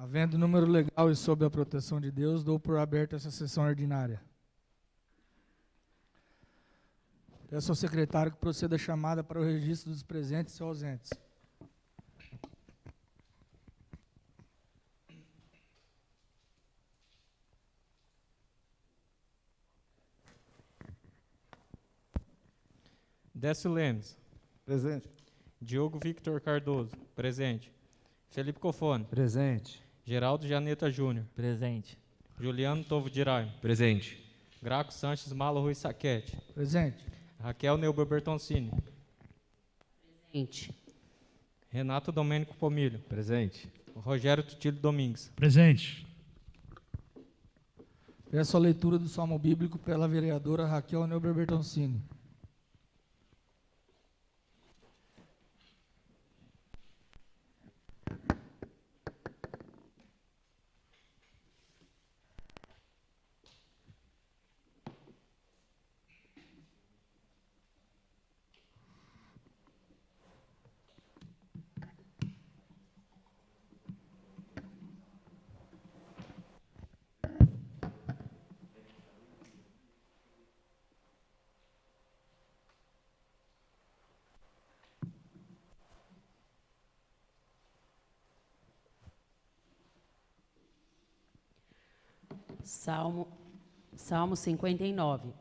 Havendo número legal e sob a proteção de Deus, dou por aberta essa sessão ordinária. Peço ao secretário que proceda a chamada para o registro dos presentes e ausentes. Décio Lemes. Presente. Diogo Victor Cardoso. Presente. Felipe Cofone. Presente. Geraldo Janeta Júnior. Presente. Juliano Tovo Diraim. Presente. Graco Sanches Malo Rui Saquete. Presente. Raquel Neuber Bertoncini. Presente. Renato Domênico Pomilho. Presente. Rogério Tutílio Domingues. Presente. Peço a leitura do Salmo Bíblico pela vereadora Raquel Neuber Bertoncini. Salmo 59.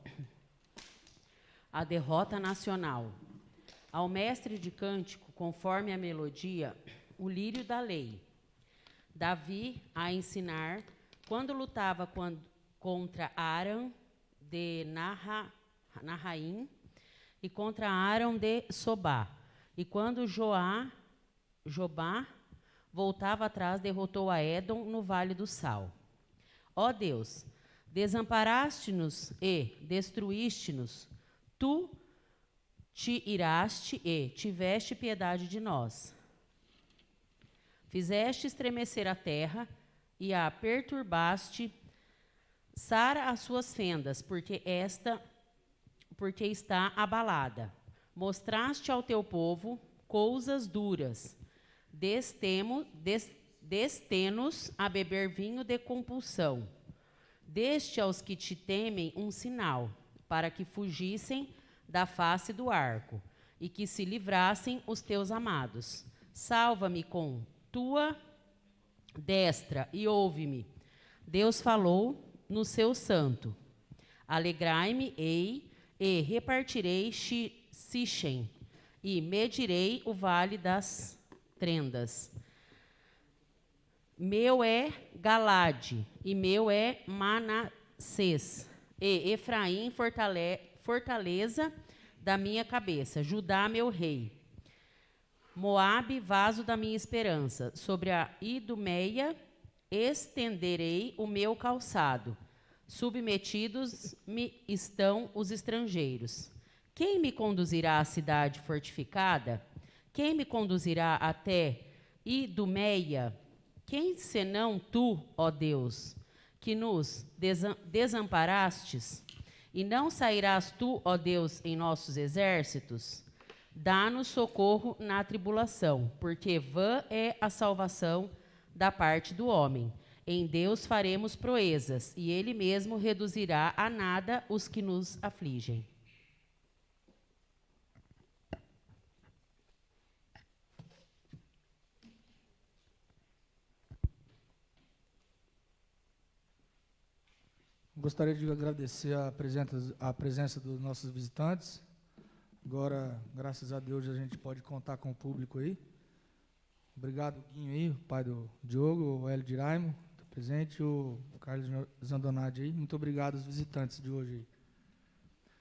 A derrota nacional. Ao mestre de cântico, conforme a melodia, o lírio da lei. Davi a ensinar, quando lutava contra Aram de Naharaim e contra Aram de Sobá. E quando Jobá voltava atrás, derrotou a Édom no Vale do Sal. Ó Deus, desamparaste-nos e destruíste-nos, tu te iraste e tiveste piedade de nós. Fizeste estremecer a terra e a perturbaste, sara as suas fendas, porque está abalada. Mostraste ao teu povo coisas duras, deste-nos a beber vinho de compulsão. Deste aos que te temem um sinal, para que fugissem da face do arco, e que se livrassem os teus amados. Salva-me com tua destra e ouve-me. Deus falou no seu santo. Alegrai-me, ei, e repartirei Sichem, e medirei o vale das Trendas. Meu é Galade, e meu é Manassés, e Efraim, fortaleza da minha cabeça, Judá, meu rei. Moabe, vaso da minha esperança, sobre a Idumeia estenderei o meu calçado. Submetidos me estão os estrangeiros. Quem me conduzirá à cidade fortificada? Quem me conduzirá até Idumeia? Quem senão tu, ó Deus, que nos desamparastes? E não sairás tu, ó Deus, em nossos exércitos? Dá-nos socorro na tribulação, porque vã é a salvação da parte do homem. Em Deus faremos proezas, e Ele mesmo reduzirá a nada os que nos afligem. Gostaria de agradecer a presença dos nossos visitantes. Agora, graças a Deus, a gente pode contar com o público aí. Obrigado, Guinho aí, o pai do Diogo, o Hélio Diraimo, tá presente, o Carlos Zandonade aí. Muito obrigado aos visitantes de hoje aí.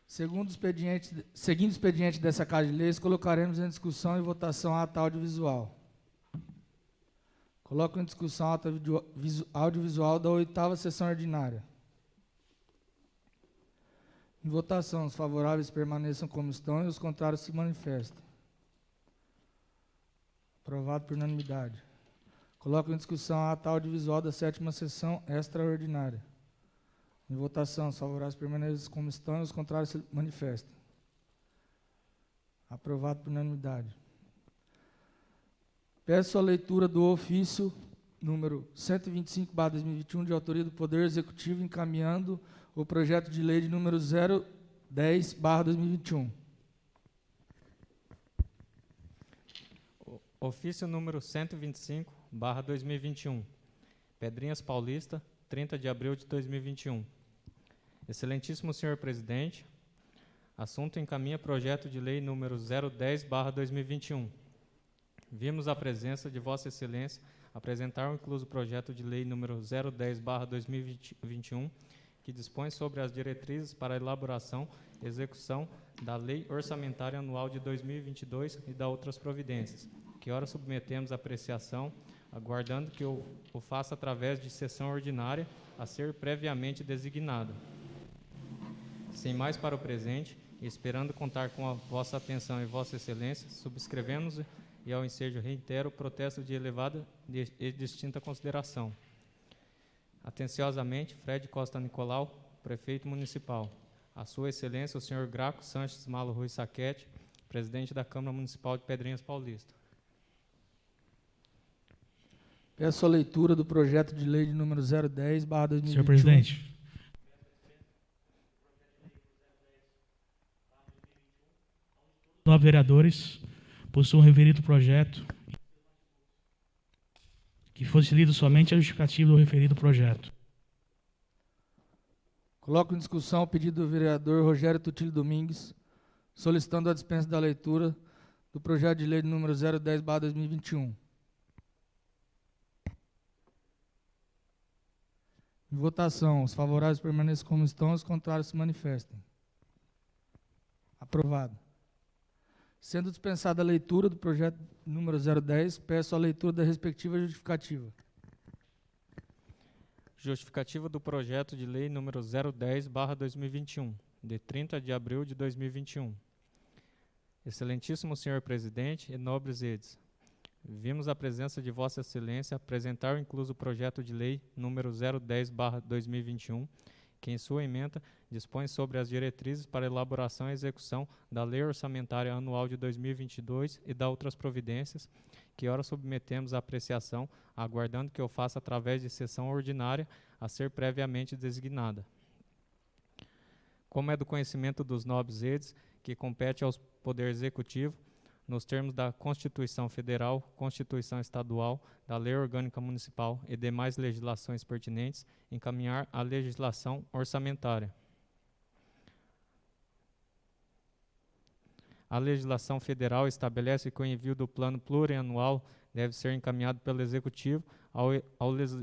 Seguindo o expediente dessa Casa de Leis, colocaremos em discussão e votação a ata audiovisual. Coloco em discussão a ata audiovisual da 8ª sessão ordinária. Em votação, os favoráveis permaneçam como estão e os contrários se manifestam. Aprovado por unanimidade. Coloco em discussão a ata audiovisual da 7ª sessão extraordinária. Em votação, os favoráveis permaneçam como estão e os contrários se manifestam. Aprovado por unanimidade. Peço a leitura do ofício número 125/2021, de autoria do Poder Executivo, encaminhando o projeto de lei de número 010/2021. Ofício número 125/2021. Pedrinhas Paulista, 30 de abril de 2021. Excelentíssimo senhor presidente, assunto encaminha projeto de lei número 010/2021. Vimos a presença de Vossa Excelência apresentar o incluso projeto de lei número 010/2021, que dispõe sobre as diretrizes para a elaboração e execução da Lei Orçamentária Anual de 2022 e da outras providências, que ora submetemos à apreciação, aguardando que o faça através de sessão ordinária a ser previamente designada. Sem mais para o presente, e esperando contar com a vossa atenção e vossa excelência, subscrevemos e ao ensejo reitero o protesto de elevada e distinta consideração. Atenciosamente, Fred Costa Nicolau, prefeito municipal. A sua excelência, o senhor Graco Sanches Malo Rui Saquete, presidente da Câmara Municipal de Pedrinhas Paulista. Peço a leitura do projeto de lei de número 010/2021. Senhor presidente. Os 9 vereadores possuem o referido projeto, que fosse lido somente a justificativa do referido projeto. Coloco em discussão o pedido do vereador Rogério Tutílio Domingues, solicitando a dispensa da leitura do projeto de lei de número 010/2021. Em votação, os favoráveis permaneçam como estão, os contrários se manifestem. Aprovado. Sendo dispensada a leitura do projeto número 010, peço a leitura da respectiva justificativa. Justificativa do projeto de lei número 010/2021, de 30 de abril de 2021. Excelentíssimo senhor presidente e nobres edes, vimos a presença de Vossa Excelência apresentar o incluso projeto de lei número 010/2021, que em sua ementa dispõe sobre as diretrizes para elaboração e execução da Lei Orçamentária Anual de 2022 e da outras providências, que ora submetemos à apreciação, aguardando que o faça através de sessão ordinária a ser previamente designada. Como é do conhecimento dos nobres edes, que compete ao Poder Executivo, nos termos da Constituição Federal, Constituição Estadual, da Lei Orgânica Municipal e demais legislações pertinentes, encaminhar a legislação orçamentária. A legislação federal estabelece que o envio do plano plurianual deve ser encaminhado pelo Executivo ao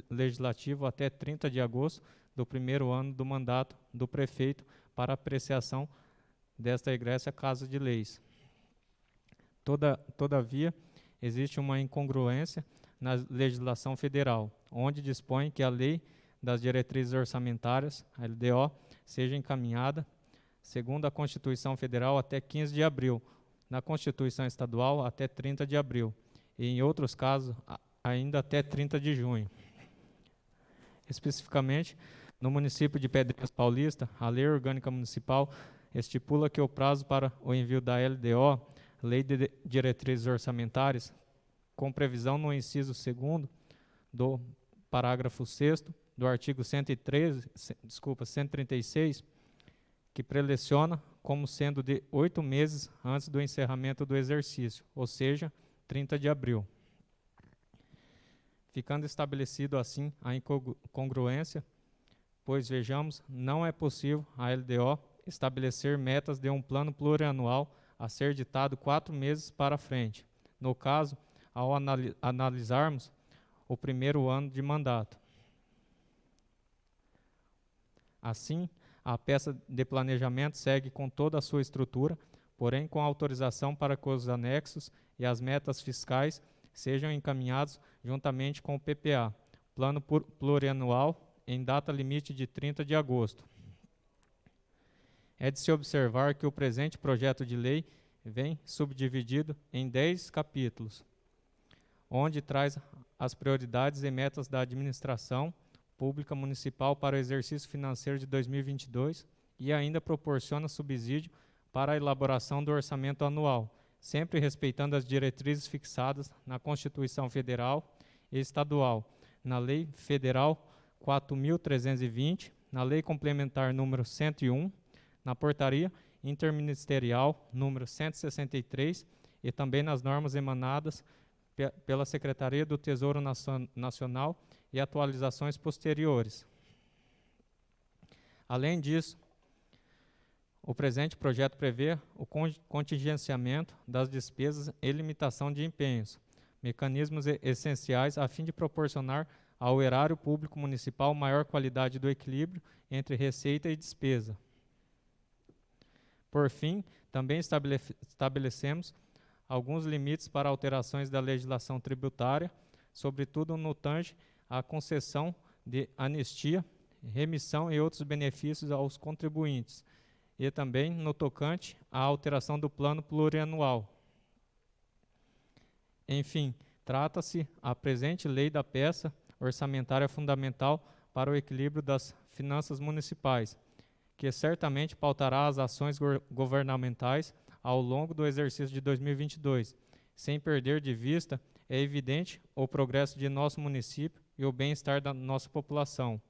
Legislativo até 30 de agosto do primeiro ano do mandato do prefeito para apreciação desta egressa Casa de Leis. Todavia, existe uma incongruência na legislação federal, onde dispõe que a Lei das Diretrizes Orçamentárias, a LDO, seja encaminhada, segundo a Constituição Federal, até 15 de abril, na Constituição Estadual, até 30 de abril, e em outros casos, ainda até 30 de junho. Especificamente, no município de Pedrinhas Paulista, a Lei Orgânica Municipal estipula que o prazo para o envio da LDO, Lei de Diretrizes Orçamentárias, com previsão no inciso 2º do parágrafo 6º do artigo 136, que preleciona como sendo de 8 meses antes do encerramento do exercício, ou seja, 30 de abril. Ficando estabelecido assim a incongruência, pois vejamos, não é possível a LDO estabelecer metas de um plano plurianual a ser ditado 4 meses para frente, no caso, ao analisarmos o primeiro ano de mandato. Assim, a peça de planejamento segue com toda a sua estrutura, porém com autorização para que os anexos e as metas fiscais sejam encaminhados juntamente com o PPA, Plano Plurianual, em data limite de 30 de agosto. É de se observar que o presente projeto de lei vem subdividido em 10 capítulos, onde traz as prioridades e metas da administração pública municipal para o exercício financeiro de 2022 e ainda proporciona subsídio para a elaboração do orçamento anual, sempre respeitando as diretrizes fixadas na Constituição Federal e Estadual, na Lei Federal 4.320, na Lei Complementar número 101, na Portaria Interministerial número 163 e também nas normas emanadas pela Secretaria do Tesouro Nacional e atualizações posteriores. Além disso, o presente projeto prevê o contingenciamento das despesas e limitação de empenhos, mecanismos essenciais a fim de proporcionar ao erário público municipal maior qualidade do equilíbrio entre receita e despesa. Por fim, também estabelecemos alguns limites para alterações da legislação tributária, sobretudo no tange à concessão de anistia, remissão e outros benefícios aos contribuintes, e também no tocante à alteração do plano plurianual. Enfim, trata-se a presente lei da peça orçamentária fundamental para o equilíbrio das finanças municipais, que certamente pautará as ações governamentais ao longo do exercício de 2022, sem perder de vista, é evidente, o progresso de nosso município e o bem-estar da nossa população.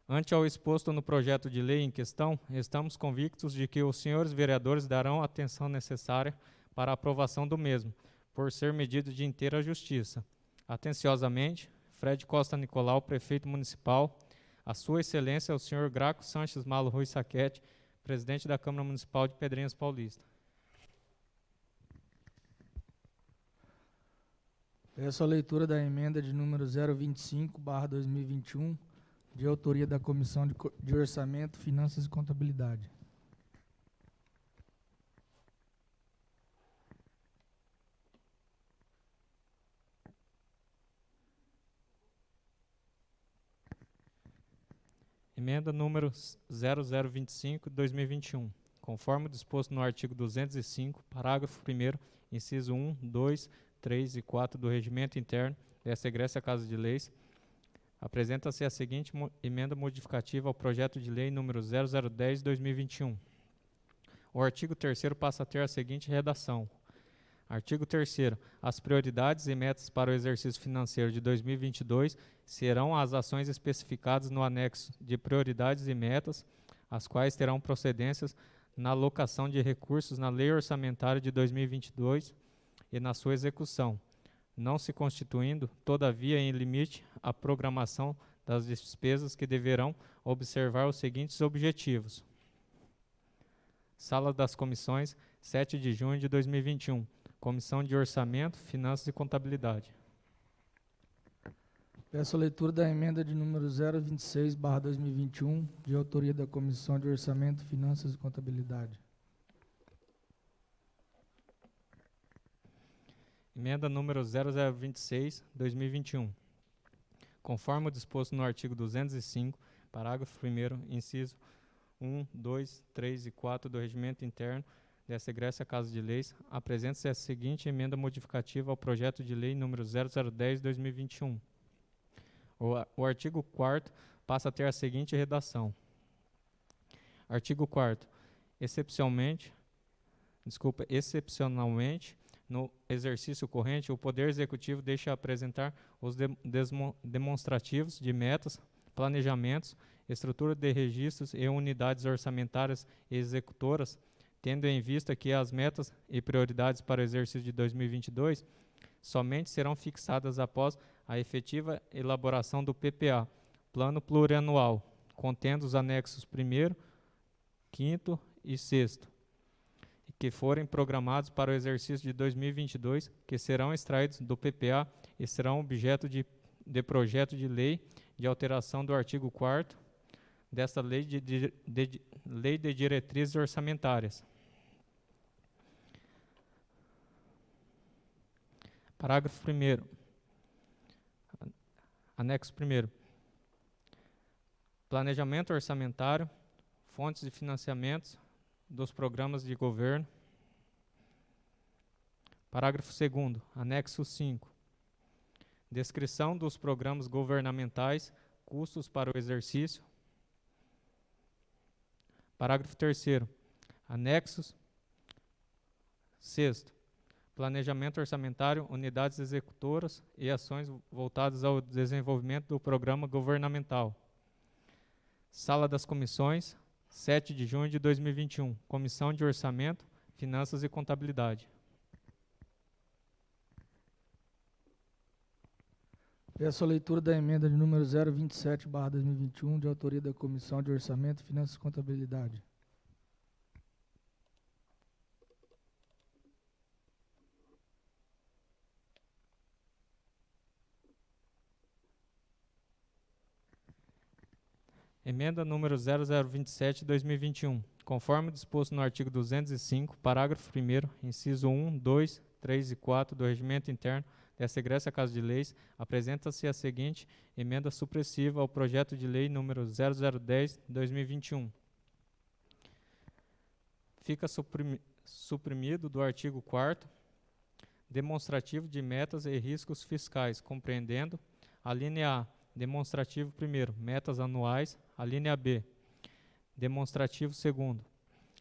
Ante ao exposto no projeto de lei em questão, estamos convictos de que os senhores vereadores darão a atenção necessária para a aprovação do mesmo, por ser medida de inteira justiça. Atenciosamente, Fred Costa Nicolau, prefeito municipal, a sua excelência o senhor Graco Sanches Malo Rui Saquete, presidente da Câmara Municipal de Pedrinhas Paulista. Peço a leitura da emenda de número 025/2021, de autoria da Comissão de Orçamento, Finanças e Contabilidade. Emenda número 0025/2021. Conforme disposto no artigo 205, parágrafo 1º, inciso 1, 2, 3 e 4 do Regimento Interno desta egressa Casa de Leis, apresenta-se a seguinte emenda modificativa ao projeto de lei número 0010/2021. O artigo 3º passa a ter a seguinte redação. Artigo 3º. As prioridades e metas para o exercício financeiro de 2022 serão as ações especificadas no anexo de prioridades e metas, as quais terão procedências na alocação de recursos na Lei Orçamentária de 2022 e na sua execução, não se constituindo, todavia, em limite a programação das despesas que deverão observar os seguintes objetivos. Sala das Comissões, 7 de junho de 2021. Comissão de Orçamento, Finanças e Contabilidade. Peço a leitura da emenda de número 026/2021, de autoria da Comissão de Orçamento, Finanças e Contabilidade. Emenda número 0026/2021. Conforme o disposto no artigo 205, parágrafo 1º, inciso 1, 2, 3 e 4 do Regimento Interno dessa egressa Casa de Leis, apresenta-se a seguinte emenda modificativa ao projeto de lei número 0010/2021. O artigo 4º passa a ter a seguinte redação. Artigo 4º. Excepcionalmente, no exercício corrente, o Poder Executivo deixa apresentar os demonstrativos de metas, planejamentos, estrutura de registros e unidades orçamentárias e executoras, tendo em vista que as metas e prioridades para o exercício de 2022 somente serão fixadas após a efetiva elaboração do PPA, Plano Plurianual, contendo os anexos 1º, 5º e 6º, que forem programados para o exercício de 2022, que serão extraídos do PPA e serão objeto de projeto de lei de alteração do artigo 4º desta Lei de Diretrizes Orçamentárias. Parágrafo 1º. Anexo 1º. Planejamento orçamentário, fontes de financiamentos dos programas de governo. Parágrafo 2º. Anexo 5. Descrição dos programas governamentais, custos para o exercício. Parágrafo 3º. Anexos. 6º. planejamento orçamentário, unidades executoras e ações voltadas ao desenvolvimento do programa governamental. Sala das Comissões, 7 de junho de 2021, Comissão de Orçamento, Finanças e Contabilidade. Peço a leitura da emenda de número 027/2021, de autoria da Comissão de Orçamento, Finanças e Contabilidade. Emenda número 0027/2021, conforme disposto no artigo 205, parágrafo 1º, inciso 1, 2, 3 e 4 do Regimento Interno desta egressa Casa de Leis, apresenta-se a seguinte emenda supressiva ao projeto de lei número 0010/2021. Fica suprimido do artigo 4º, demonstrativo de metas e riscos fiscais, compreendendo a linha A, demonstrativo primeiro, metas anuais, a linha B, demonstrativo segundo,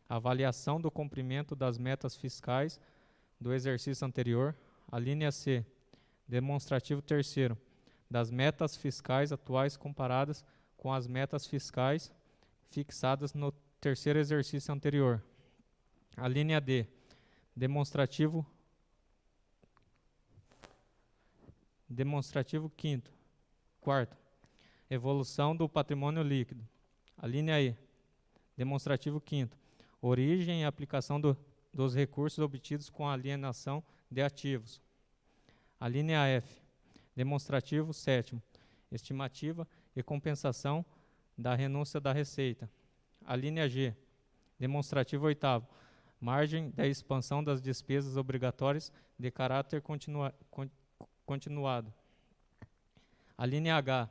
avaliação do cumprimento das metas fiscais do exercício anterior, a linha C, demonstrativo terceiro, das metas fiscais atuais comparadas com as metas fiscais fixadas no terceiro exercício anterior, a linha D, demonstrativo quarto, evolução do patrimônio líquido. A linha E, demonstrativo quinto, origem e aplicação dos recursos obtidos com a alienação de ativos. A linha F, demonstrativo sétimo, estimativa e compensação da renúncia da receita. A linha G, demonstrativo oitavo, margem da expansão das despesas obrigatórias de caráter continuado. A linha H,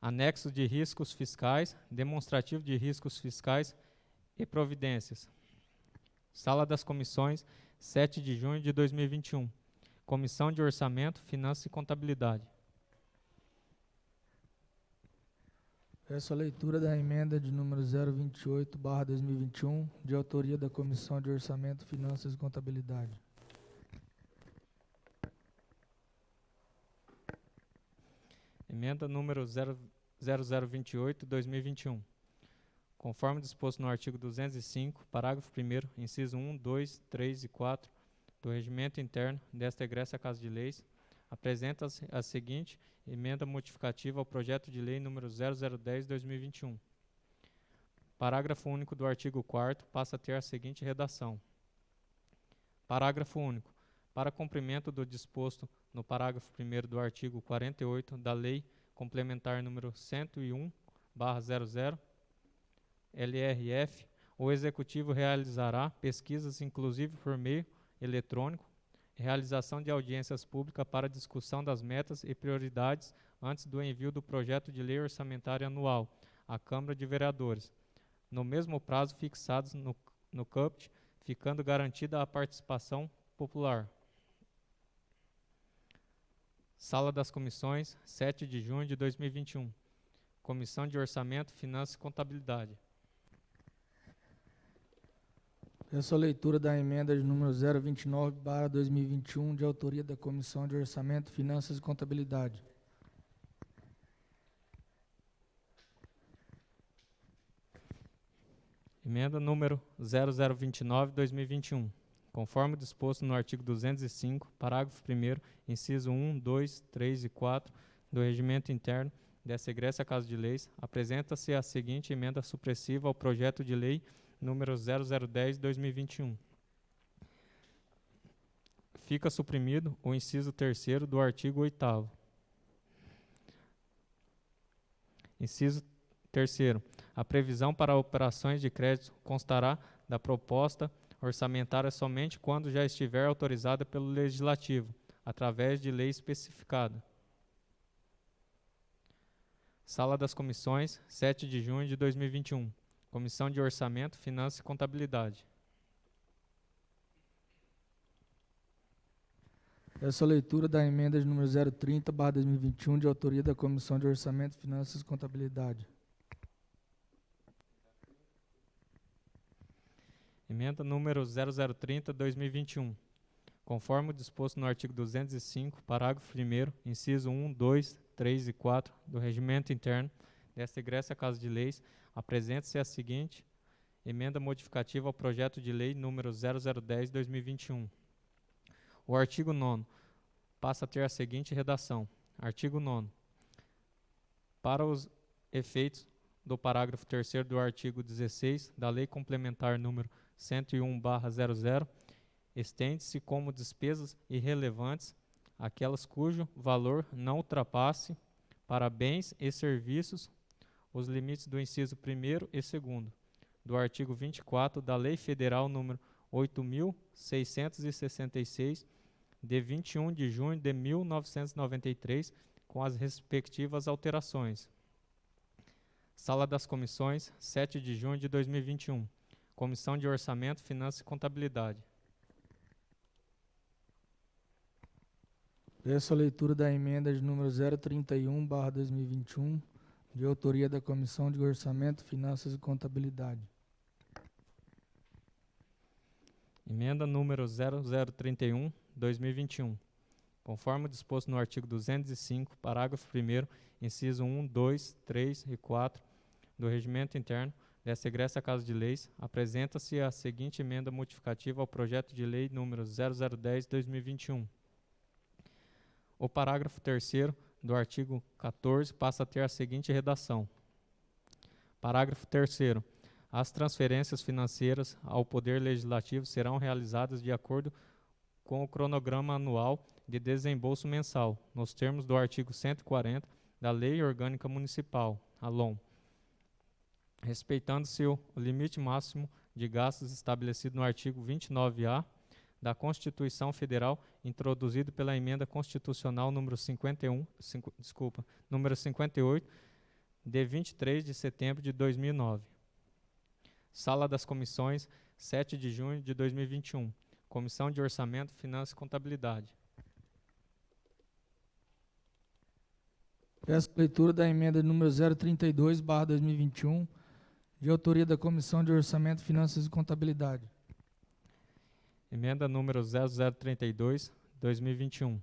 anexo de riscos fiscais, demonstrativo de riscos fiscais e providências. Sala das Comissões, 7 de junho de 2021. Comissão de Orçamento, Finanças e Contabilidade. Peço a leitura da emenda de número 028/2021, de autoria da Comissão de Orçamento, Finanças e Contabilidade. Emenda número 0028/2021. Conforme disposto no artigo 205, parágrafo 1º, inciso 1, 2, 3 e 4 do Regimento Interno desta egressa Casa de Leis, apresenta-se a seguinte emenda modificativa ao projeto de lei número 0010/2021. Parágrafo único do artigo 4º passa a ter a seguinte redação. Parágrafo único. Para cumprimento do disposto no parágrafo 1º do artigo 48 da Lei Complementar número 101/00, LRF, o Executivo realizará pesquisas, inclusive por meio eletrônico, realização de audiências públicas para discussão das metas e prioridades antes do envio do projeto de lei orçamentária anual à Câmara de Vereadores, no mesmo prazo fixados no CUPT, ficando garantida a participação popular. Sala das Comissões, 7 de junho de 2021. Comissão de Orçamento, Finanças e Contabilidade. Peço a leitura da emenda de número 029/2021, de autoria da Comissão de Orçamento, Finanças e Contabilidade. Emenda número 0029/2021. Conforme disposto no artigo 205, parágrafo 1º, inciso 1, 2, 3 e 4 do Regimento Interno desta egressa Casa de Leis, apresenta-se a seguinte emenda supressiva ao projeto de lei número 0010/2021. Fica suprimido o inciso 3º do artigo 8º. Inciso 3º. A previsão para operações de crédito constará da proposta orçamentária somente quando já estiver autorizada pelo Legislativo, através de lei especificada. Sala das Comissões, 7 de junho de 2021. Comissão de Orçamento, Finanças e Contabilidade. Peço a leitura da emenda de número 030/2021, de autoria da Comissão de Orçamento, Finanças e Contabilidade. Emenda número 0030/2021. conforme o disposto no artigo 205, parágrafo 1º, inciso 1, 2, 3 e 4 do Regimento Interno desta egressa Casa de Leis, apresenta-se a seguinte emenda modificativa ao projeto de lei número 0010/2021. O artigo 9º passa a ter a seguinte redação. Artigo 9º. Para os efeitos do parágrafo 3º do artigo 16 da Lei Complementar número 101/00, estende-se como despesas irrelevantes aquelas cujo valor não ultrapasse, para bens e serviços, os limites do inciso 1º e 2º do artigo 24 da Lei Federal número 8.666, de 21 de junho de 1993, com as respectivas alterações. Sala das Comissões, 7 de junho de 2021. Comissão de Orçamento, Finanças e Contabilidade. Peço a leitura da emenda de número 031/2021, de autoria da Comissão de Orçamento, Finanças e Contabilidade. Emenda número 0031/2021. Conforme disposto no artigo 205, parágrafo 1º, inciso 1, 2, 3 e 4 do Regimento Interno desta egressa Casa de Leis, apresenta-se a seguinte emenda modificativa ao projeto de lei número 0010/2021. O parágrafo 3º do artigo 14 passa a ter a seguinte redação. Parágrafo 3º. As transferências financeiras ao Poder Legislativo serão realizadas de acordo com o cronograma anual de desembolso mensal, nos termos do artigo 140 da Lei Orgânica Municipal, a LOM, respeitando-se o limite máximo de gastos estabelecido no artigo 29A da Constituição Federal, introduzido pela emenda constitucional número 58, de 23 de setembro de 2009. Sala das Comissões, 7 de junho de 2021. Comissão de Orçamento, Finanças e Contabilidade. Peço a leitura da emenda número 032/2021, de autoria da Comissão de Orçamento, Finanças e Contabilidade. Emenda número 0032/2021.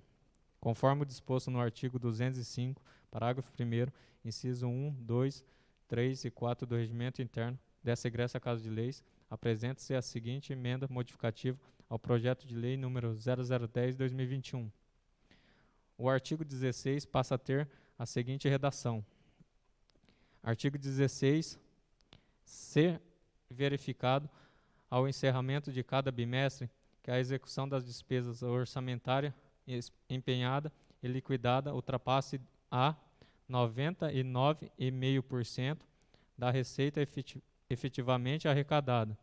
Conforme o disposto no artigo 205, parágrafo 1º, inciso 1, 2, 3 e 4 do Regimento Interno dessa egressa Casa de Leis, apresenta-se a seguinte emenda modificativa ao projeto de lei número 0010/2021. O artigo 16 passa a ter a seguinte redação. Artigo 16. Se verificado ao encerramento de cada bimestre que a execução das despesas orçamentárias empenhada e liquidada ultrapasse a 99,5% da receita efetivamente arrecadada,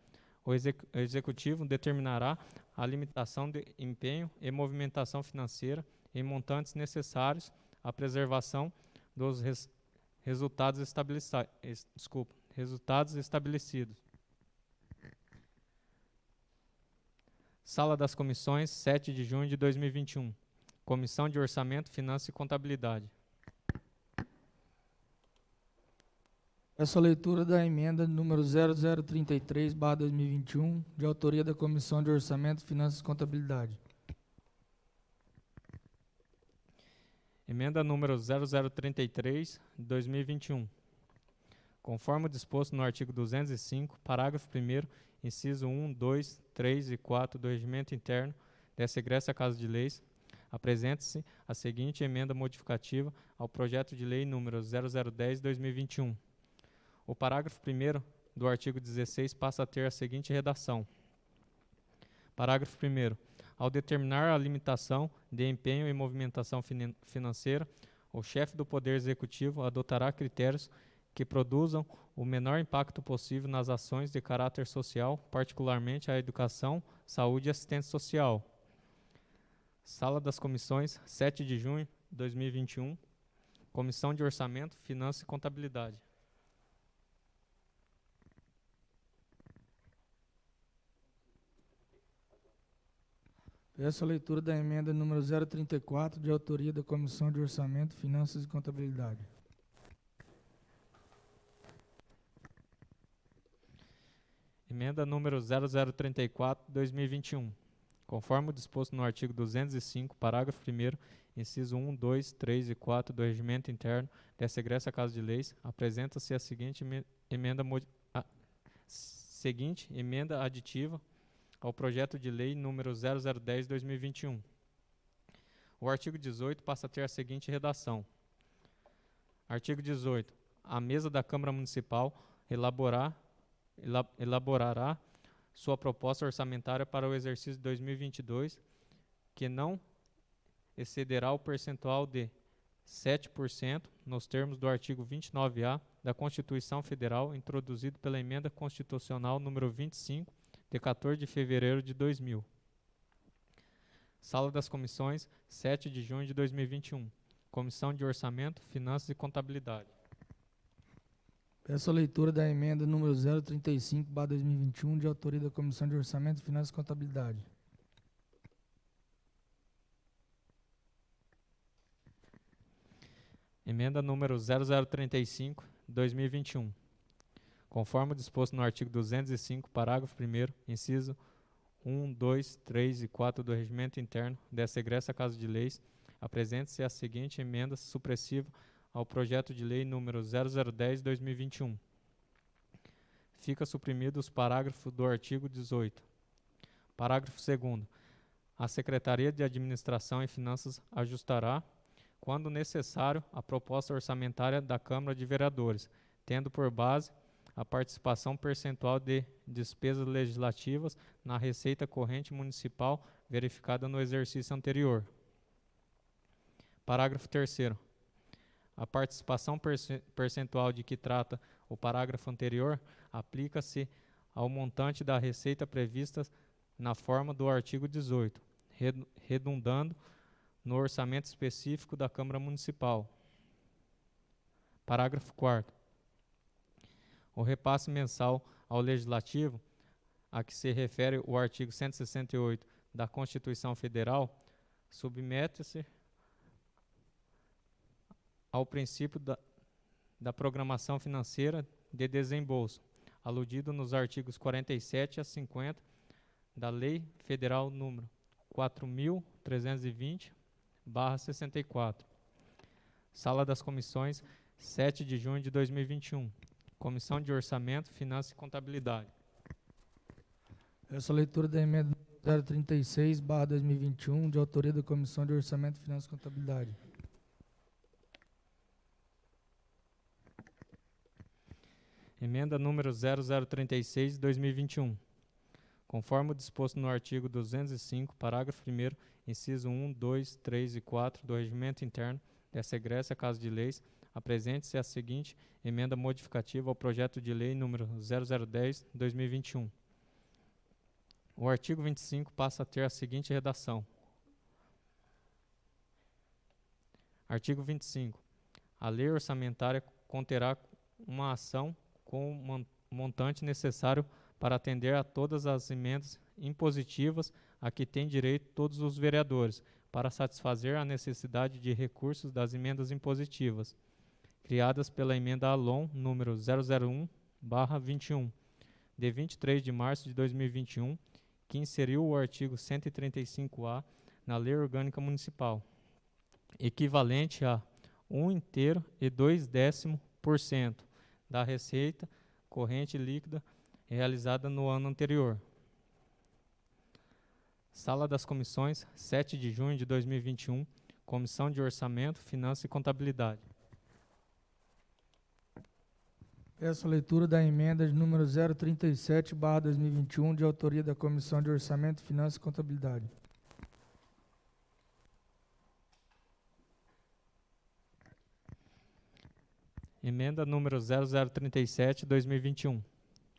o Executivo determinará a limitação de empenho e movimentação financeira em montantes necessários à preservação dos resultados estabelecidos. Sala das Comissões, 7 de junho de 2021. Comissão de Orçamento, Finanças e Contabilidade. Peço a leitura da emenda número 0033/2021, de autoria da Comissão de Orçamento, Finanças e Contabilidade. Emenda número 0033/2021. Conforme o disposto no artigo 205, parágrafo 1º, inciso 1, 2, 3 e 4 do Regimento Interno dessa egressa Casa de Leis, apresenta-se a seguinte emenda modificativa ao projeto de lei número 0010/2021. O parágrafo 1º do artigo 16 passa a ter a seguinte redação. Parágrafo 1º. Ao determinar a limitação de empenho e movimentação financeira, o chefe do Poder Executivo adotará critérios que produzam o menor impacto possível nas ações de caráter social, particularmente a educação, saúde e assistência social. Sala das Comissões, 7 de junho de 2021. Comissão de Orçamento, Finanças e Contabilidade. Peço a leitura da emenda número 034, de autoria da Comissão de Orçamento, Finanças e Contabilidade. Emenda número 0034/2021. Conforme o disposto no artigo 205, parágrafo 1º, inciso 1, 2, 3 e 4 do Regimento Interno dessa egressa Casa de Leis, apresenta-se a seguinte emenda aditiva ao projeto de lei número 0010/2021. O artigo 18 passa a ter a seguinte redação. Artigo 18. A mesa da Câmara Municipal elaborará sua proposta orçamentária para o exercício de 2022, que não excederá o percentual de 7%, nos termos do artigo 29A da Constituição Federal, introduzido pela Emenda Constitucional número 25, de 14 de fevereiro de 2000. Sala das Comissões, 7 de junho de 2021. Comissão de Orçamento, Finanças e Contabilidade. Peço a leitura da emenda número 035/2021, de autoria da Comissão de Orçamento, Finanças e Contabilidade. Emenda número 0035/2021. Conforme disposto no artigo 205, parágrafo 1º, inciso 1, 2, 3 e 4 do Regimento Interno dessa egressa Casa de Leis, apresente-se a seguinte emenda supressiva ao projeto de lei número 0010/2021. Fica suprimido os parágrafos do artigo 18. Parágrafo 2º. A Secretaria de Administração e Finanças ajustará, quando necessário, a proposta orçamentária da Câmara de Vereadores, tendo por base a participação percentual de despesas legislativas na receita corrente municipal verificada no exercício anterior. Parágrafo 3º. A participação percentual de que trata o parágrafo anterior aplica-se ao montante da receita prevista na forma do artigo 18, redundando no orçamento específico da Câmara Municipal. Parágrafo 4º. O repasse mensal ao Legislativo, a que se refere o artigo 168 da Constituição Federal, submete-se ao princípio da programação financeira de desembolso, aludido nos artigos 47 a 50 da Lei Federal número 4.320/64. Sala das Comissões, 7 de junho de 2021. Comissão de Orçamento, Finanças e Contabilidade. Essa leitura da emenda 036/2021, de autoria da Comissão de Orçamento, Finanças e Contabilidade. Emenda número 0036/2021. Conforme o disposto no artigo 205, parágrafo 1º, inciso 1, 2, 3 e 4 do Regimento Interno dessa egressa Casa de Leis, apresente-se a seguinte emenda modificativa ao projeto de lei número 0010/2021. O artigo 25 passa a ter a seguinte redação. Artigo 25. A lei orçamentária conterá uma ação com o montante necessário para atender a todas as emendas impositivas a que têm direito todos os vereadores, para satisfazer a necessidade de recursos das emendas impositivas, criadas pela emenda ALON número 001/21, de 23 de março de 2021, que inseriu o artigo 135A na Lei Orgânica Municipal, equivalente a 1/2% da receita corrente líquida realizada no ano anterior. Sala das Comissões, 7 de junho de 2021, Comissão de Orçamento, Finanças e Contabilidade. Essa leitura da emenda de número 037/2021, de autoria da Comissão de Orçamento, Finanças e Contabilidade. Emenda número 0037/2021.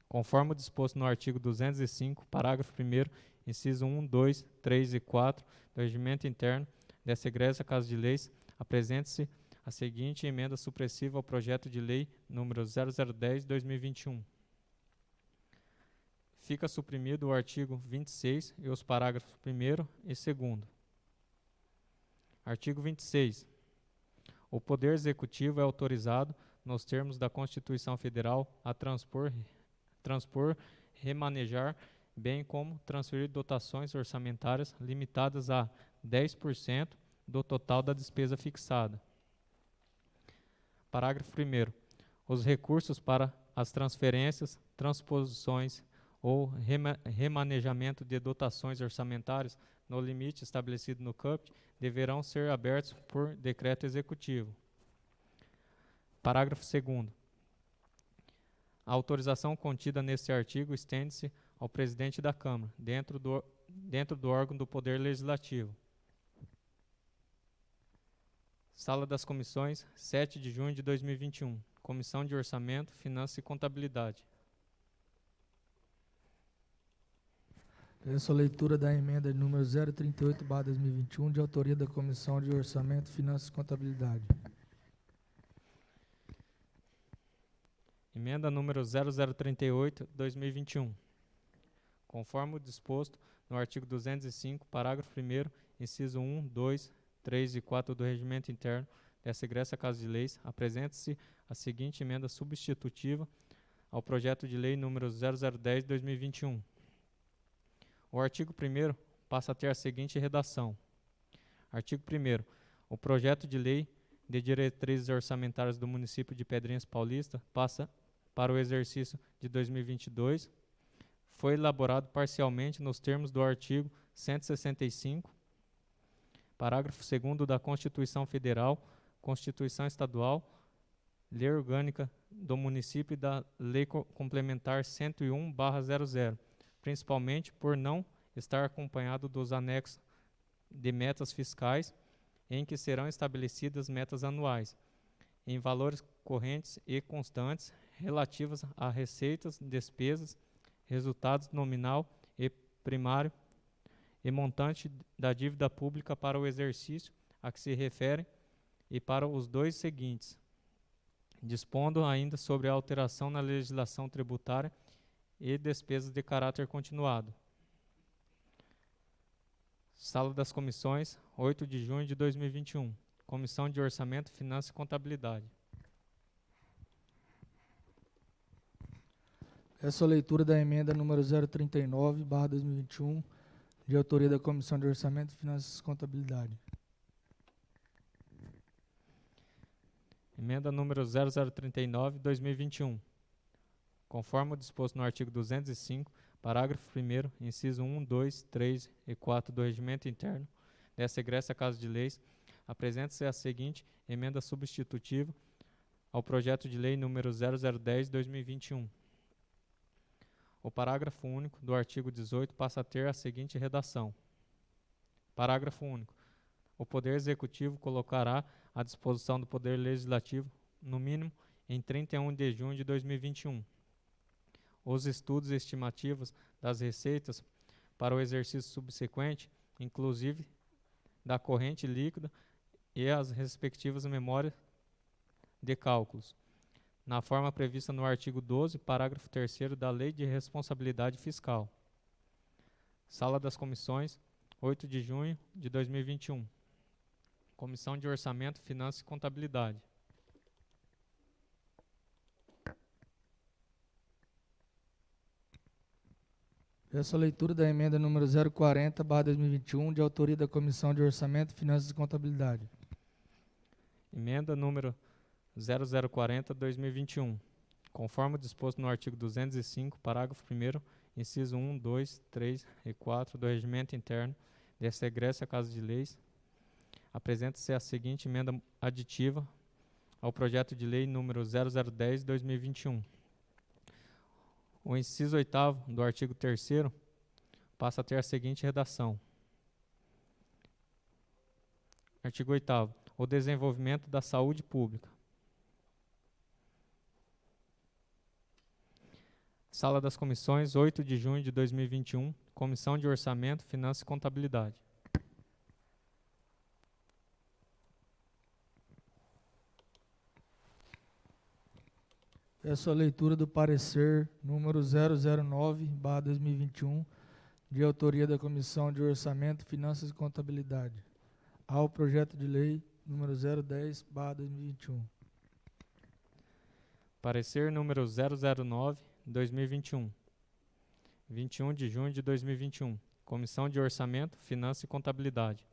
Conforme o disposto no artigo 205, parágrafo 1º, inciso 1, 2, 3 e 4 do Regimento Interno dessa egressa Casa de Leis, apresente-se a seguinte emenda supressiva ao projeto de lei número 0010/2021. Fica suprimido o artigo 26 e os parágrafos 1º e 2º. Artigo 26. O Poder Executivo é autorizado, nos termos da Constituição Federal, a transpor, remanejar, bem como transferir dotações orçamentárias limitadas a 10% do total da despesa fixada. Parágrafo 1º. Os recursos para as transferências, transposições ou remanejamento de dotações orçamentárias no limite estabelecido no CUPT deverão ser abertos por decreto executivo. Parágrafo 2º. A autorização contida neste artigo estende-se ao presidente da Câmara, dentro do órgão do Poder Legislativo. Sala das Comissões, 7 de junho de 2021. Comissão de Orçamento, Finanças e Contabilidade. Peço a leitura da emenda número 038/2021, de autoria da Comissão de Orçamento, Finanças e Contabilidade. Emenda número 0038/2021. Conforme o disposto no artigo 205, parágrafo 1º, inciso 1, 2, 3 e 4 do Regimento Interno dessa egressa Casa de Leis, apresenta-se a seguinte emenda substitutiva ao projeto de lei número 0010/2021. O artigo 1º passa a ter a seguinte redação. Artigo 1º. O projeto de lei de diretrizes orçamentárias do município de Pedrinhas Paulista passa para o exercício de 2022, foi elaborado parcialmente nos termos do artigo 165, parágrafo 2º da Constituição Federal, Constituição Estadual, Lei Orgânica do Município e da Lei Complementar 101/00, principalmente por não estar acompanhado dos anexos de metas fiscais, em que serão estabelecidas metas anuais, em valores correntes e constantes, relativas a receitas, despesas, resultados nominal e primário e montante da dívida pública para o exercício a que se referem e para os dois seguintes, dispondo ainda sobre a alteração na legislação tributária e despesas de caráter continuado. Sala das Comissões, 8 de junho de 2021. Comissão de Orçamento, Finanças e Contabilidade. Essa é a leitura da emenda número 039/2021, de autoria da Comissão de Orçamento, Finanças e Contabilidade. Emenda número 0039/2021. Conforme o disposto no artigo 205, parágrafo 1º, inciso 1, 2, 3 e 4 do Regimento Interno dessa egressa Casa de Leis, apresenta-se a seguinte emenda substitutiva ao projeto de lei número 0010/2021. O parágrafo único do artigo 18 passa a ter a seguinte redação. Parágrafo único. O Poder Executivo colocará à disposição do Poder Legislativo, no mínimo, em 31 de junho de 2021, os estudos estimativos das receitas para o exercício subsequente, inclusive da corrente líquida e as respectivas memórias de cálculos, na forma prevista no artigo 12, parágrafo 3º da Lei de Responsabilidade Fiscal. Sala das Comissões, 8 de junho de 2021. Comissão de Orçamento, Finanças e Contabilidade. Essa é a leitura da emenda número 040/2021, de autoria da Comissão de Orçamento, Finanças e Contabilidade. Emenda número 0040/2021. Conforme disposto no artigo 205, parágrafo 1º, inciso 1, 2, 3 e 4 do Regimento Interno dessa egressa Casa de Leis, apresenta-se a seguinte emenda aditiva ao projeto de lei número 0010/2021. O inciso 8º do artigo 3º passa a ter a seguinte redação. Artigo 8º. O desenvolvimento da saúde pública. Sala das Comissões, 8 de junho de 2021. Comissão de Orçamento, Finanças e Contabilidade. Essa é a leitura do parecer número 009/2021, de autoria da Comissão de Orçamento, Finanças e Contabilidade, ao projeto de lei número 010/2021. Parecer número 009/2021. 21 de junho de 2021. Comissão de Orçamento, Finanças e Contabilidade.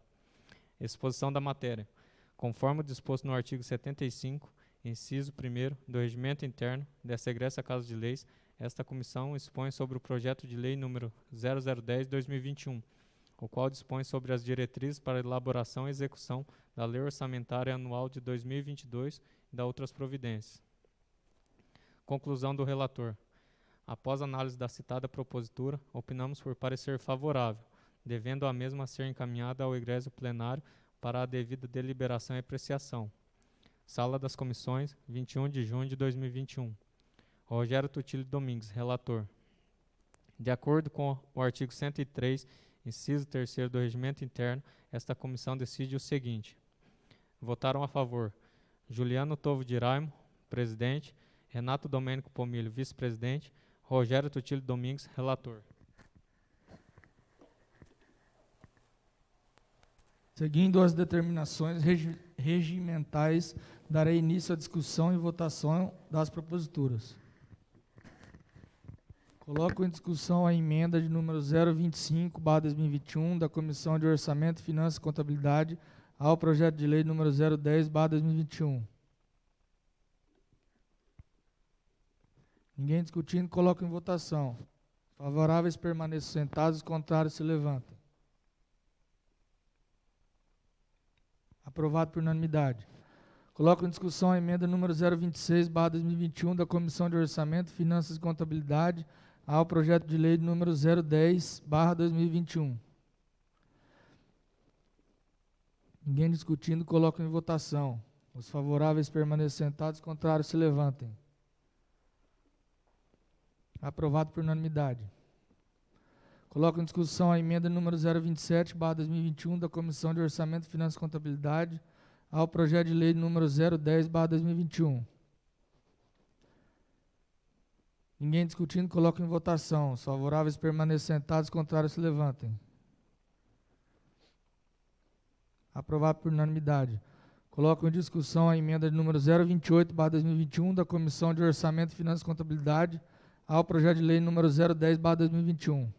Exposição da matéria. Conforme o disposto no artigo 75, inciso 1º do Regimento Interno desta egressa Casa de Leis, esta comissão expõe sobre o projeto de lei número 0010/2021, o qual dispõe sobre as diretrizes para a elaboração e execução da Lei Orçamentária Anual de 2022 e da outras providências. Conclusão do relator. Após análise da citada propositura, opinamos por parecer favorável, devendo a mesma ser encaminhada ao egrégio plenário para a devida deliberação e apreciação. Sala das Comissões, 21 de junho de 2021. Rogério Tutílio Domingues, relator. De acordo com o artigo 103, inciso 3º do Regimento Interno, esta comissão decide o seguinte. Votaram a favor Juliano Tovo de Raimo, presidente, Renato Domênico Pomilho, vice-presidente, Rogério Tutílio Domingues, relator. Seguindo as determinações regimentais, darei início à discussão e votação das proposituras. Coloco em discussão a emenda de número 025/2021 da Comissão de Orçamento, Finanças e Contabilidade ao projeto de lei número 010/2021. Ninguém discutindo, coloco em votação. Favoráveis permaneçam sentados, contrários se levantem. Aprovado por unanimidade. Coloco em discussão a emenda número 026/2021 da Comissão de Orçamento, Finanças e Contabilidade ao projeto de lei número 010/2021. Ninguém discutindo, coloco em votação. Os favoráveis permaneçam sentados, contrários se levantem. Aprovado por unanimidade. Coloco em discussão a emenda número 027/2021 da Comissão de Orçamento, Finanças e Contabilidade ao projeto de lei número 010/2021. Ninguém discutindo, coloco em votação. Os favoráveis permaneçam sentados, contrários se levantem. Aprovado por unanimidade. Coloco em discussão a emenda número 028/2021 da Comissão de Orçamento, Finanças e Contabilidade ao projeto de lei número 010/2021.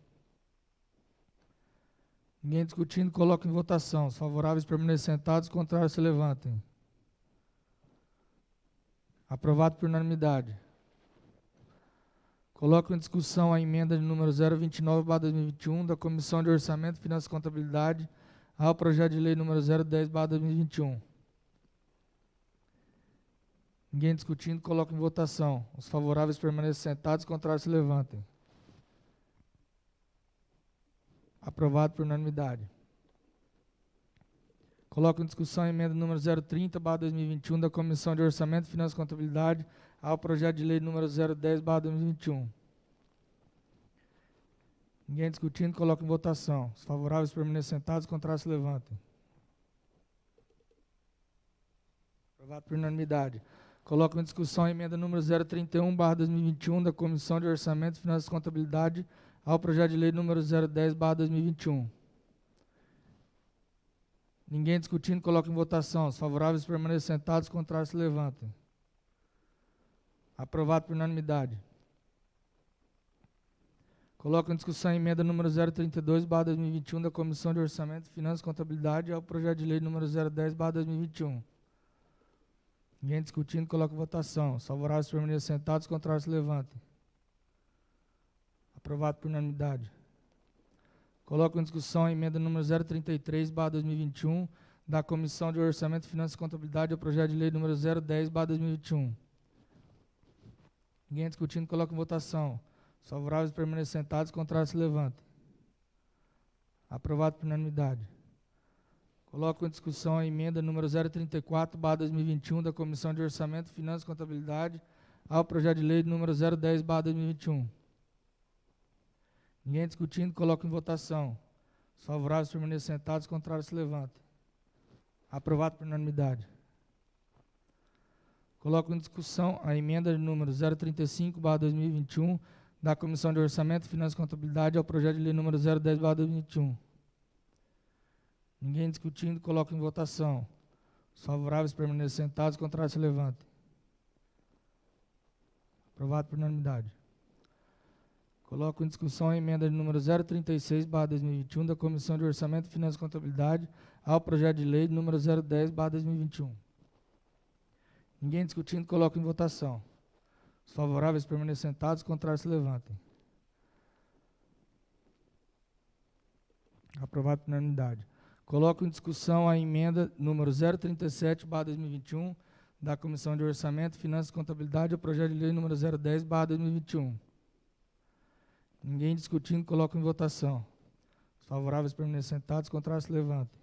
Ninguém discutindo, coloco em votação. Os favoráveis permaneçam sentados, os contrários se levantem. Aprovado por unanimidade. Coloco em discussão a emenda de número 029/2021 da Comissão de Orçamento, Finanças e Contabilidade ao projeto de lei número 010/2021. Ninguém discutindo, coloco em votação. Os favoráveis permaneçam sentados, os contrários se levantem. Aprovado por unanimidade. Coloco em discussão a emenda número 030/2021 da Comissão de Orçamento, Finanças e Contabilidade ao projeto de lei número 010/2021. Ninguém discutindo, coloco em votação. Os favoráveis permaneçam sentados, os contrários se levantem. Aprovado por unanimidade. Coloco em discussão a emenda número 031/2021 da Comissão de Orçamento, Finanças e Contabilidade ao projeto de lei número 010/2021. Ninguém discutindo, coloco em votação. Os favoráveis permaneçam sentados, os contrários se levantem. Aprovado por unanimidade. Coloco em discussão a emenda número 032/2021 da Comissão de Orçamento, Finanças e Contabilidade ao projeto de lei número 010/2021. Ninguém discutindo, coloco em votação. Os favoráveis permaneçam sentados, os contrários se levantem. Aprovado por unanimidade. Coloco em discussão a emenda número 033/2021 da Comissão de Orçamento, Finanças e Contabilidade ao projeto de lei número 010/2021. Ninguém discutindo, coloco em votação. Os favoráveis permaneçam sentados, os contrários se levantem. Aprovado por unanimidade. Coloco em discussão a emenda número 034/2021 da Comissão de Orçamento, Finanças e Contabilidade ao projeto de lei número 010/2021. Ninguém discutindo, coloco em votação. Os favoráveis permaneçam sentados, os contrários se levantem. Aprovado por unanimidade. Coloco em discussão a emenda número 035/2021 da Comissão de Orçamento, Finanças e Contabilidade ao projeto de lei número 010/2021. Ninguém discutindo, coloco em votação. Os favoráveis permaneçam sentados, os contrários se levantem. Aprovado por unanimidade. Coloco em discussão a emenda de número 036/2021 da Comissão de Orçamento, Finanças e Contabilidade ao projeto de lei número 010/2021. Ninguém discutindo, coloco em votação. Os favoráveis permaneçam sentados, os contrários se levantem. Aprovado por unanimidade. Coloco em discussão a emenda número 037/2021 da Comissão de Orçamento, Finanças e Contabilidade ao projeto de lei número 010/2021. Ninguém discutindo, coloco em votação. Os favoráveis permaneçam sentados, os contrários se levantem.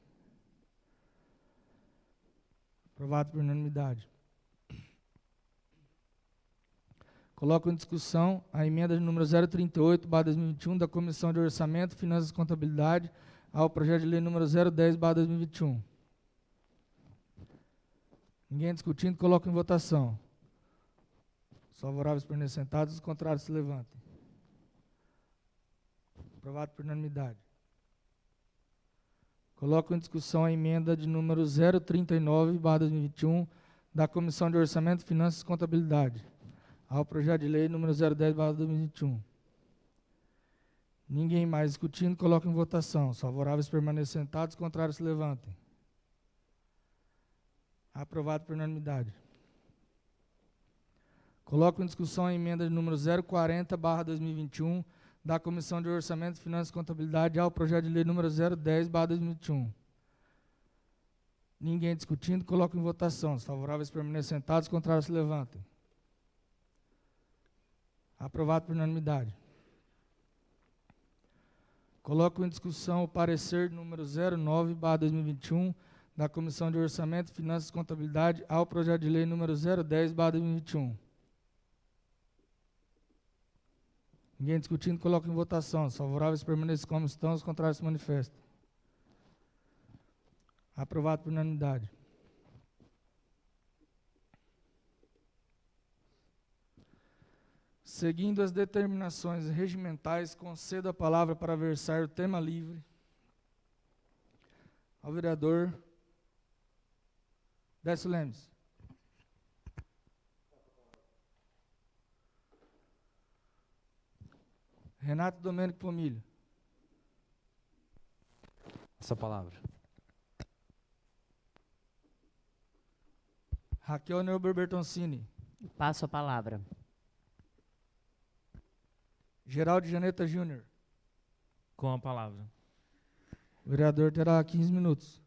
Aprovado por unanimidade. Coloco em discussão a emenda de número 038/2021 da Comissão de Orçamento, Finanças e Contabilidade ao projeto de lei número 010/2021. Ninguém discutindo, coloco em votação. Os favoráveis permaneçam sentados, os contrários se levantem. Aprovado por unanimidade. Coloco em discussão a emenda de número 039/2021 da Comissão de Orçamento, Finanças e Contabilidade ao projeto de lei número 010/2021. Ninguém mais discutindo, coloco em votação. Os favoráveis permaneçam sentados, os contrários se levantem. Aprovado por unanimidade. Coloco em discussão a emenda de número 040/2021 da Comissão de Orçamento, Finanças e Contabilidade ao projeto de lei número 010/2021. Ninguém discutindo, coloco em votação. Os favoráveis permaneçam sentados, os contrários se levantem. Aprovado por unanimidade. Coloco em discussão o parecer número 09/2021 da Comissão de Orçamento, Finanças e Contabilidade ao projeto de lei número 010/2021. Ninguém discutindo, coloco em votação. Os favoráveis permaneçam como estão, os contrários se manifestem. Aprovado por unanimidade. Seguindo as determinações regimentais, concedo a palavra para versar o tema livre ao vereador Décio Lemes. Renato Domênico Pomilho. Essa palavra. Raquel Neuber Bertoncini. Passo a palavra. Geraldo Janeta Júnior. Com a palavra. O vereador terá 15 minutos.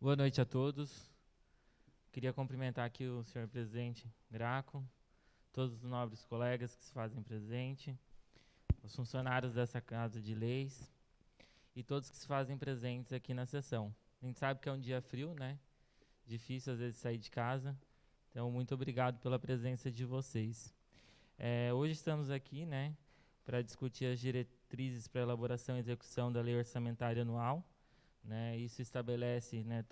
Boa noite a todos. Queria cumprimentar aqui o senhor presidente Graco, todos os nobres colegas que se fazem presente, os funcionários dessa Casa de Leis e todos que se fazem presentes aqui na sessão. A gente sabe que é um dia frio, né? Difícil às vezes sair de casa. Então, muito obrigado pela presença de vocês. Hoje estamos aqui, né, para discutir as diretrizes para elaboração e execução da Lei Orçamentária Anual. Né? Isso estabelece, né,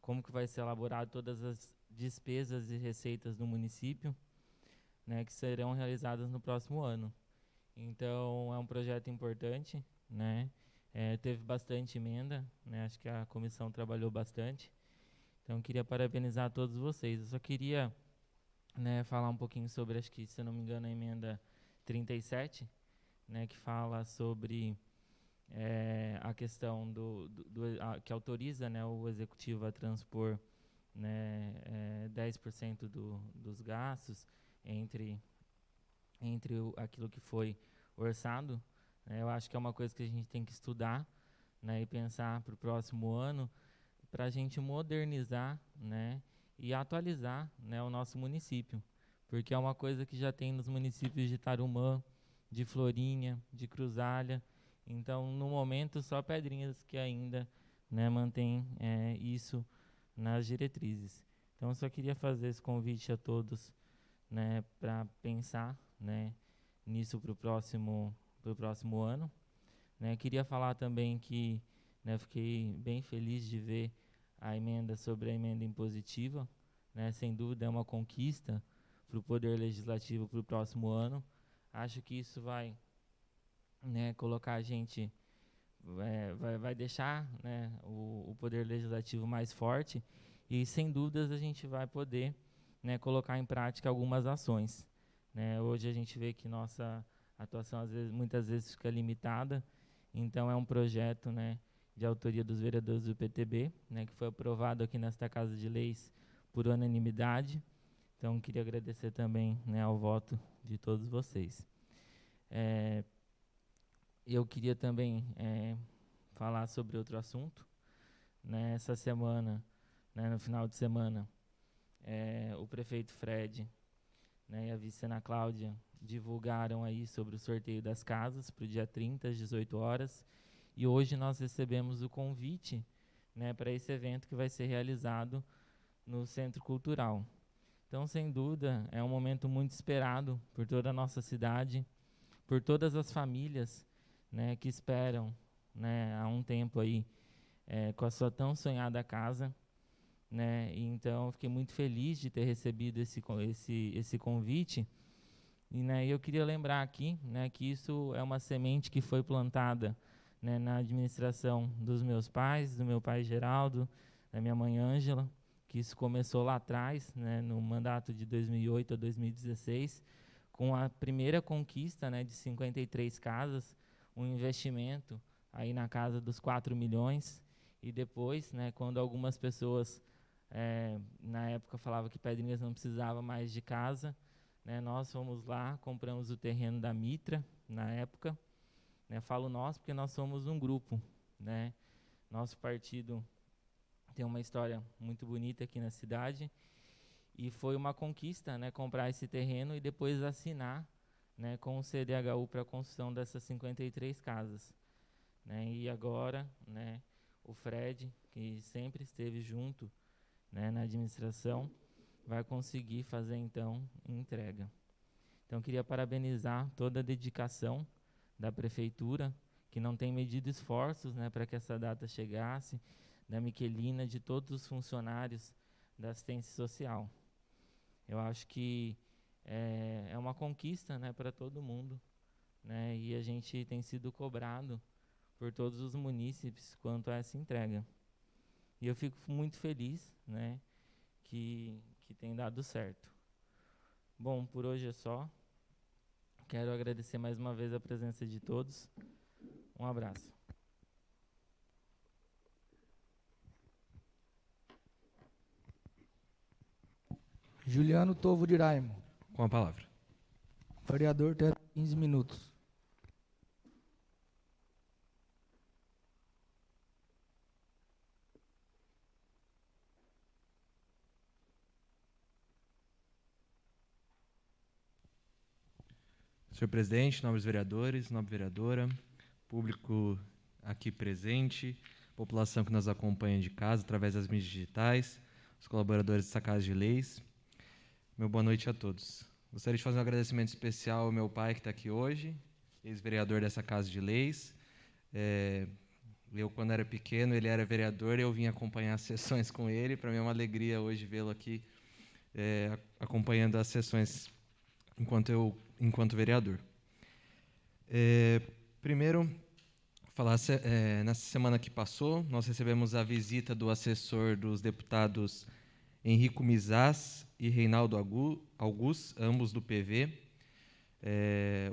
como que vai ser elaborado todas as despesas e receitas do município, né, que serão realizadas no próximo ano. Então, é um projeto importante, né? Teve bastante emenda, né? Acho que a comissão trabalhou bastante. Então, queria parabenizar todos vocês. Eu só queria, né, falar um pouquinho sobre, acho que, se eu não me engano, a emenda 37, né, que fala sobre a questão que autoriza, né, o executivo a transpor, né, 10% dos gastos entre aquilo que foi orçado. Eu acho que é uma coisa que a gente tem que estudar, né, e pensar para o próximo ano, para a gente modernizar, né, e atualizar, né, o nosso município, porque é uma coisa que já tem nos municípios de Tarumã, de Florinha, de Cruzalha. Então, no momento, só Pedrinhas que ainda, né, mantém isso nas diretrizes. Então, eu só queria fazer esse convite a todos, né, para pensar, né, nisso para o próximo ano. Né. Queria falar também que, né, fiquei bem feliz de ver a emenda sobre a emenda impositiva. Né, sem dúvida é uma conquista para o Poder Legislativo para o próximo ano. Acho que isso vai, né, colocar a gente, vai deixar, né, o Poder Legislativo mais forte e, sem dúvidas, a gente vai poder, né, colocar em prática algumas ações, né? Hoje a gente vê que nossa atuação muitas vezes fica limitada, então é um projeto, né, de autoria dos vereadores do PTB, né, que foi aprovado aqui nesta Casa de Leis por unanimidade. Então, queria agradecer também, né, ao voto de todos vocês. Eu queria também falar sobre outro assunto. Essa semana, né, no final de semana, o prefeito Fred, né, e a vice Ana Cláudia divulgaram aí sobre o sorteio das casas para o dia 30, às 18 horas. E hoje nós recebemos o convite, né, para esse evento que vai ser realizado no Centro Cultural. Então, sem dúvida, é um momento muito esperado por toda a nossa cidade, por todas as famílias, né, que esperam, né, há um tempo aí, com a sua tão sonhada casa, né? E então, fiquei muito feliz de ter recebido esse convite. E, né, eu queria lembrar aqui, né, que isso é uma semente que foi plantada, né, na administração dos meus pais, do meu pai Geraldo, da minha mãe Ângela, que isso começou lá atrás, né, no mandato de 2008 a 2016, com a primeira conquista, né, de 53 casas, um investimento aí na casa dos 4 milhões, e depois, né, quando algumas pessoas, na época, falavam que Pedrinhas não precisava mais de casa, né, nós fomos lá, compramos o terreno da Mitra, na época, né, falo nós porque nós somos um grupo, né, nosso partido tem uma história muito bonita aqui na cidade, e foi uma conquista, né, comprar esse terreno e depois assinar, né, com o CDHU para a construção dessas 53 casas, né, e agora, né, o Fred, que sempre esteve junto, né, na administração, vai conseguir fazer então entrega. Então, queria parabenizar toda a dedicação da prefeitura, que não tem medido esforços, né, para que essa data chegasse, da Miquelina, de todos os funcionários da assistência social. Eu acho que é uma conquista, né, para todo mundo, né, e a gente tem sido cobrado por todos os munícipes quanto a essa entrega. E eu fico muito feliz, né, que tem dado certo. Bom, por hoje é só. Quero agradecer mais uma vez a presença de todos. Um abraço. Juliano Tovo de Raimo. Com a palavra. Vereador, tem 15 minutos. Senhor presidente, nobres vereadores, nobre vereadora, público aqui presente, população que nos acompanha de casa através das mídias digitais, os colaboradores dessa Casa de Leis, meu boa noite a todos. Gostaria de fazer um agradecimento especial ao meu pai que está aqui hoje, ex-vereador dessa Casa de Leis. Eu, quando era pequeno, ele era vereador e eu vim acompanhar as sessões com ele. Para mim é uma alegria hoje vê-lo aqui acompanhando as sessões enquanto vereador. Primeiro, falar, nessa semana que passou, nós recebemos a visita do assessor dos deputados Henrico Mizaz e Reinaldo Augusto, ambos do PV.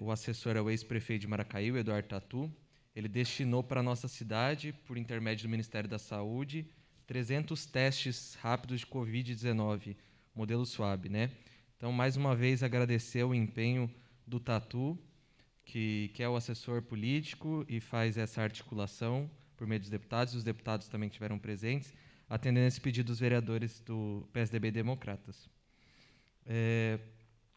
O assessor é o ex-prefeito de Maracaí, Eduardo Tatu. Ele destinou para a nossa cidade, por intermédio do Ministério da Saúde, 300 testes rápidos de Covid-19, modelo SWAB, né? Então, mais uma vez, agradecer o empenho do Tatu, que é o assessor político e faz essa articulação por meio dos deputados. Os deputados também estiveram presentes, atendendo esse pedido dos vereadores do PSDB Democratas.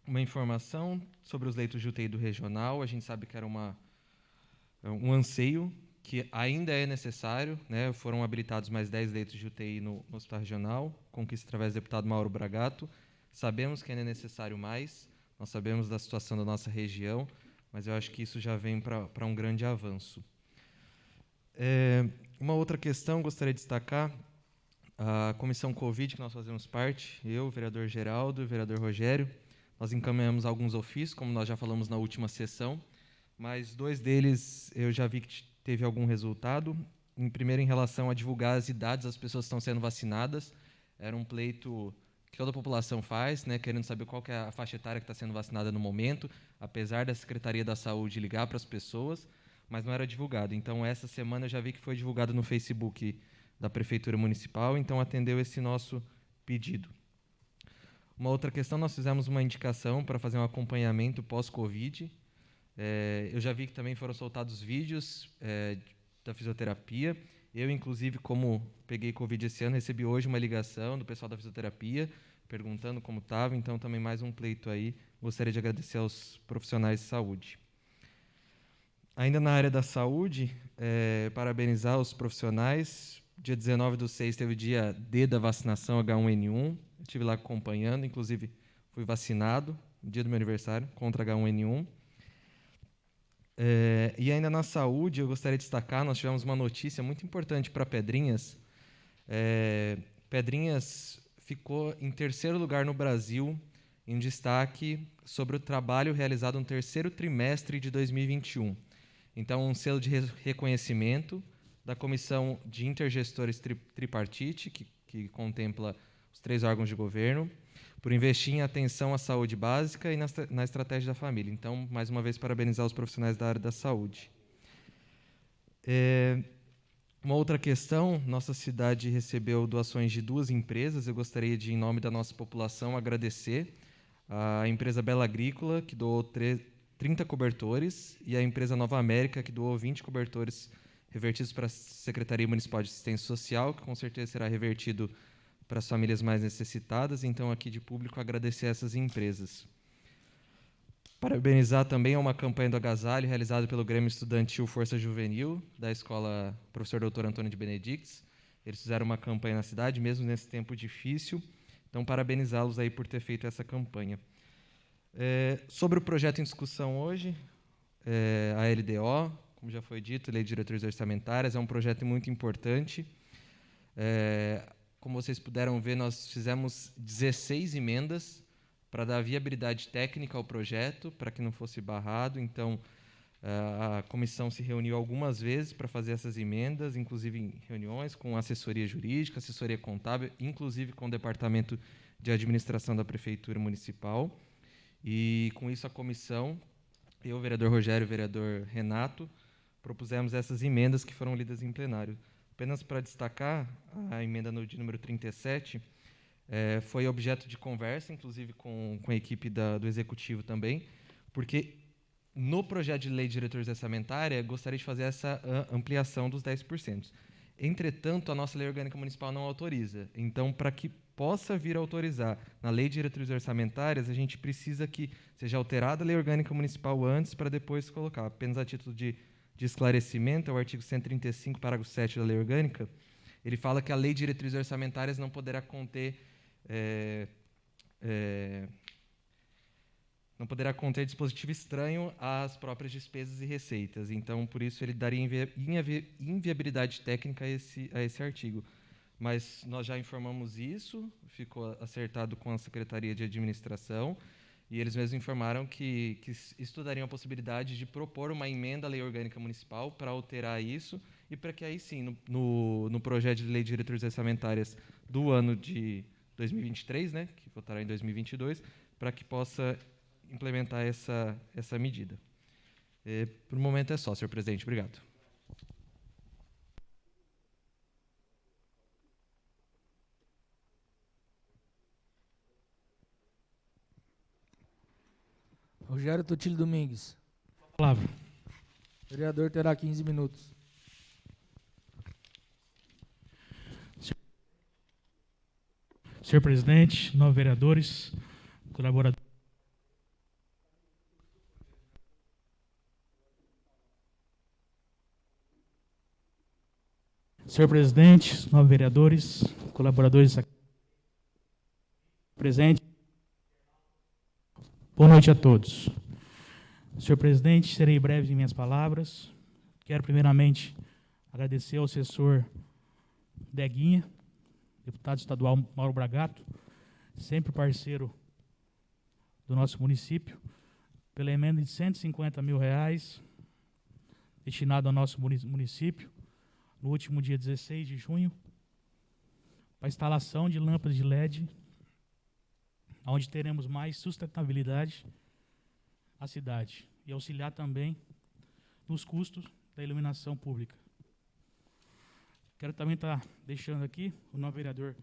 Uma informação sobre os leitos de UTI do regional. A gente sabe que era um anseio que ainda é necessário, né? Foram habilitados mais 10 leitos de UTI no Hospital Regional, conquista através do deputado Mauro Bragato. Sabemos que ainda é necessário mais, nós sabemos da situação da nossa região, mas eu acho que isso já vem para um grande avanço. Uma outra questão, gostaria de destacar, a comissão Covid, que nós fazemos parte, eu, o vereador Geraldo e o vereador Rogério, nós encaminhamos alguns ofícios, como nós já falamos na última sessão, mas 2 deles eu já vi que teve algum resultado. Primeiro, em relação a divulgar as idades das pessoas que estão sendo vacinadas, era um pleito que toda a população faz, né, querendo saber qual que é a faixa etária que está sendo vacinada no momento, apesar da Secretaria da Saúde ligar para as pessoas, mas não era divulgado. Então, essa semana eu já vi que foi divulgado no Facebook da Prefeitura Municipal, então atendeu esse nosso pedido. Uma outra questão, nós fizemos uma indicação para fazer um acompanhamento pós-Covid. Eu já vi que também foram soltados vídeos da fisioterapia. Eu, inclusive, como peguei Covid esse ano, recebi hoje uma ligação do pessoal da fisioterapia, perguntando como estava, então também mais um pleito aí. Gostaria de agradecer aos profissionais de saúde. Ainda na área da saúde, parabenizar os profissionais. Dia 19/6 teve o dia D da vacinação H1N1. Eu estive lá acompanhando, inclusive fui vacinado no dia do meu aniversário contra H1N1. E ainda na saúde, eu gostaria de destacar, nós tivemos uma notícia muito importante para Pedrinhas. Pedrinhas ficou em 3º lugar no Brasil, em destaque sobre o trabalho realizado no 3º trimestre de 2021. Então, um selo de reconhecimento da Comissão de Intergestores Tripartite, que contempla os 3 órgãos de governo, por investir em atenção à saúde básica e na estratégia da família. Então, mais uma vez, parabenizar os profissionais da área da saúde. Uma outra questão, nossa cidade recebeu doações de 2 empresas. Eu gostaria de, em nome da nossa população, agradecer a empresa Bela Agrícola, que doou 30 cobertores, e a empresa Nova América, que doou 20 cobertores revertidos para a Secretaria Municipal de Assistência Social, que com certeza será revertido para as famílias mais necessitadas. Então, aqui de público, agradecer a essas empresas. Parabenizar também a uma campanha do agasalho realizada pelo Grêmio Estudantil Força Juvenil, da Escola Professor Dr. Antônio de Benedictis. Eles fizeram uma campanha na cidade, mesmo nesse tempo difícil. Então, parabenizá-los aí por ter feito essa campanha. Sobre o projeto em discussão hoje, a LDO, como já foi dito, Lei de Diretrizes Orçamentárias, é um projeto muito importante. Como vocês puderam ver, nós fizemos 16 emendas para dar viabilidade técnica ao projeto, para que não fosse barrado. Então, a comissão se reuniu algumas vezes para fazer essas emendas, inclusive em reuniões com assessoria jurídica, assessoria contábil, inclusive com o Departamento de Administração da Prefeitura Municipal. E, com isso, a comissão, eu, o vereador Rogério e o vereador Renato, propusemos essas emendas que foram lidas em plenário. Apenas para destacar, a emenda de número 37 foi objeto de conversa, inclusive com a equipe do Executivo também, porque no projeto de lei de diretrizes orçamentária, gostaria de fazer essa ampliação dos 10%. Entretanto, a nossa lei orgânica municipal não autoriza. Então, para que possa vir a autorizar na lei de diretrizes orçamentárias, a gente precisa que seja alterada a lei orgânica municipal antes, para depois colocar. Apenas a título de esclarecimento, é o artigo 135, parágrafo 7 da lei orgânica. Ele fala que a lei de diretrizes orçamentárias não poderá conter dispositivo estranho às próprias despesas e receitas. Então, por isso, ele daria inviabilidade técnica a esse artigo. Mas nós já informamos isso, ficou acertado com a Secretaria de Administração, e eles mesmos informaram que estudariam a possibilidade de propor uma emenda à Lei Orgânica Municipal para alterar isso, e para que aí sim, no projeto de lei de diretrizes orçamentárias do ano de 2023, né, que votará em 2022, para que possa implementar essa medida. Por o momento é só, senhor presidente. Obrigado. Rogério Totilho Domingues. Palavra. O vereador terá 15 minutos. Senhor presidente, nove vereadores, colaboradores. Senhor presidente, nove vereadores, colaboradores presentes. Boa noite a todos. Senhor presidente, serei breve em minhas palavras. Quero primeiramente agradecer ao assessor Deguinha, deputado estadual Mauro Bragato, sempre parceiro do nosso município, pela emenda de R$150 mil destinado ao nosso município, no último dia 16 de junho, para a instalação de lâmpadas de LED onde teremos mais sustentabilidade à cidade e auxiliar também nos custos da iluminação pública. Quero também estar deixando aqui, o novo vereador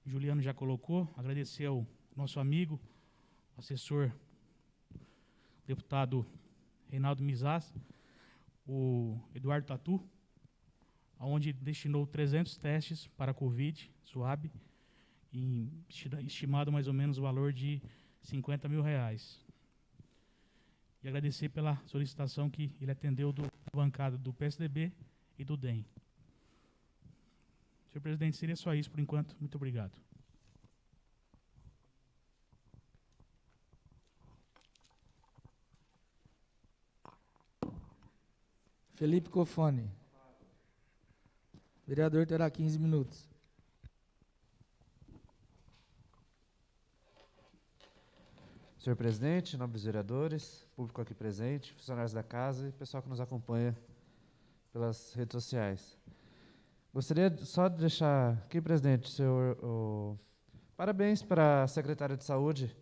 Juliano já colocou, agradecer ao nosso amigo, assessor, deputado Reinaldo Mizas, o Eduardo Tatu, onde destinou 300 testes para a Covid, SUAB, e estimado mais ou menos o valor de R$50 mil. E agradecer pela solicitação que ele atendeu da bancada do PSDB e do DEM. Senhor presidente, seria só isso por enquanto. Muito obrigado. Felipe Cofone. Vereador terá 15 minutos. Senhor presidente, nobres vereadores, público aqui presente, funcionários da casa e pessoal que nos acompanha pelas redes sociais. Gostaria só de deixar aqui, presidente, parabéns para a secretária de Saúde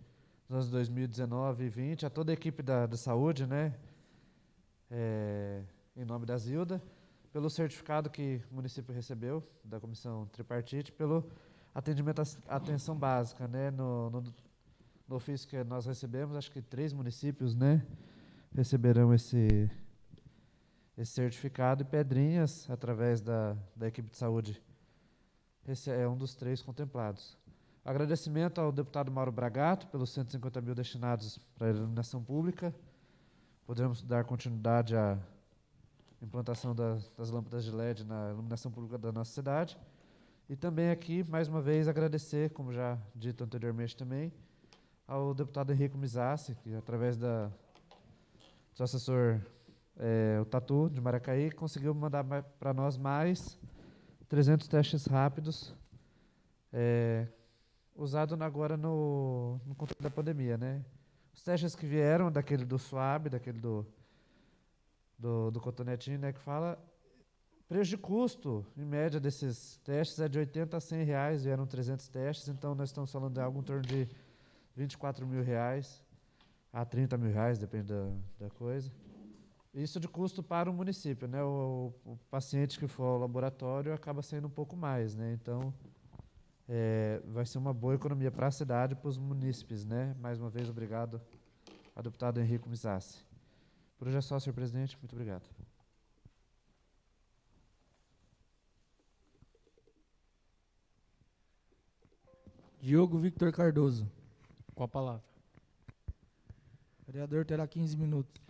nos anos 2019 e 2020, a toda a equipe da saúde, né, em nome da Zilda, pelo certificado que o município recebeu da comissão tripartite, pelo atendimento à atenção básica, né, no ofício que nós recebemos, acho que 3 municípios, né, receberão esse certificado, e Pedrinhas, através da equipe de saúde, esse é um dos 3 contemplados. Agradecimento ao deputado Mauro Bragato pelos 150 mil destinados para a iluminação pública. Podemos dar continuidade à implantação das lâmpadas de LED na iluminação pública da nossa cidade. E também aqui, mais uma vez, agradecer, como já dito anteriormente também, ao deputado Henrico Mizassi, que através do seu assessor, o Tatu, de Maracaí, conseguiu mandar para nós mais 300 testes rápidos, usado agora no controle da pandemia, né? Os testes que vieram daquele do SUAB, daquele do cotonetinho, né, que fala, preço de custo, em média, desses testes é de R$80 a R$100, vieram 300 testes, então nós estamos falando de algo em torno de R$24 mil a R$30 mil, depende da coisa. Isso de custo para o município, né? O paciente que for ao laboratório acaba saindo um pouco mais, né? Então, vai ser uma boa economia para a cidade e para os munícipes, né? Mais uma vez, obrigado ao deputado Henrico Mizassi. Por hoje é só, senhor presidente. Muito obrigado. Diogo Victor Cardoso. Com a palavra. Vereador terá 15 minutos.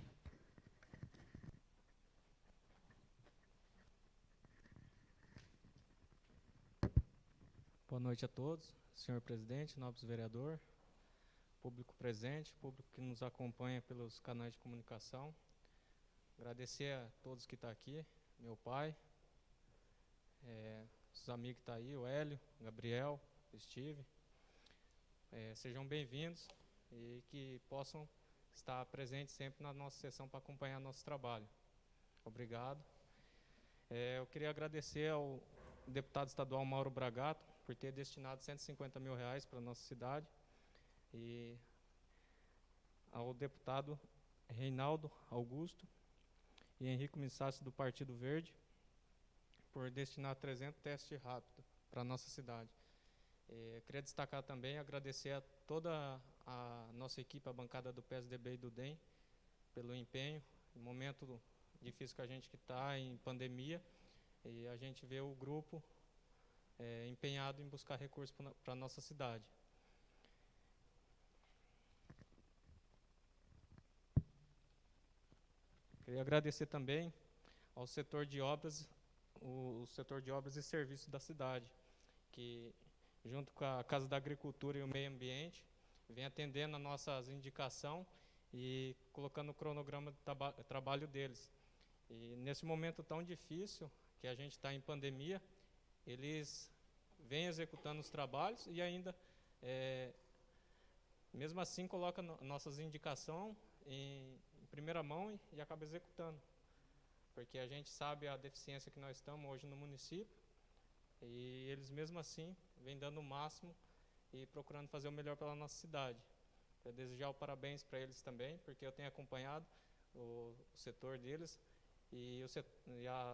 Boa noite a todos, senhor presidente, nobres vereador, público presente, público que nos acompanha pelos canais de comunicação. Agradecer a todos que estão aqui, meu pai, os amigos que estão aí, o Hélio, o Gabriel, o Steve. Sejam bem-vindos e que possam estar presentes sempre na nossa sessão para acompanhar nosso trabalho. Obrigado. Eu queria agradecer ao deputado estadual Mauro Bragato por ter destinado R$150 mil para a nossa cidade, e ao deputado Reinaldo Augusto e Henrico Mizassi do Partido Verde por destinar 300 testes rápidos para a nossa cidade. Queria destacar também e agradecer a toda a nossa equipe, a bancada do PSDB e do DEM, pelo empenho, no momento difícil que a gente está em pandemia, e a gente vê o grupo empenhado em buscar recursos para a nossa cidade. Queria agradecer também ao setor de obras, o setor de obras e serviços da cidade, que junto com a Casa da Agricultura e o Meio Ambiente, vem atendendo a nossas indicações e colocando o cronograma de trabalho deles. E nesse momento tão difícil que a gente está em pandemia, eles vêm executando os trabalhos e ainda, mesmo assim, colocam nossas indicações em primeira mão e acaba executando. Porque a gente sabe a deficiência que nós estamos hoje no município, e eles mesmo assim vêm dando o máximo e procurando fazer o melhor pela nossa cidade. Quero desejar o parabéns para eles também, porque eu tenho acompanhado o setor deles e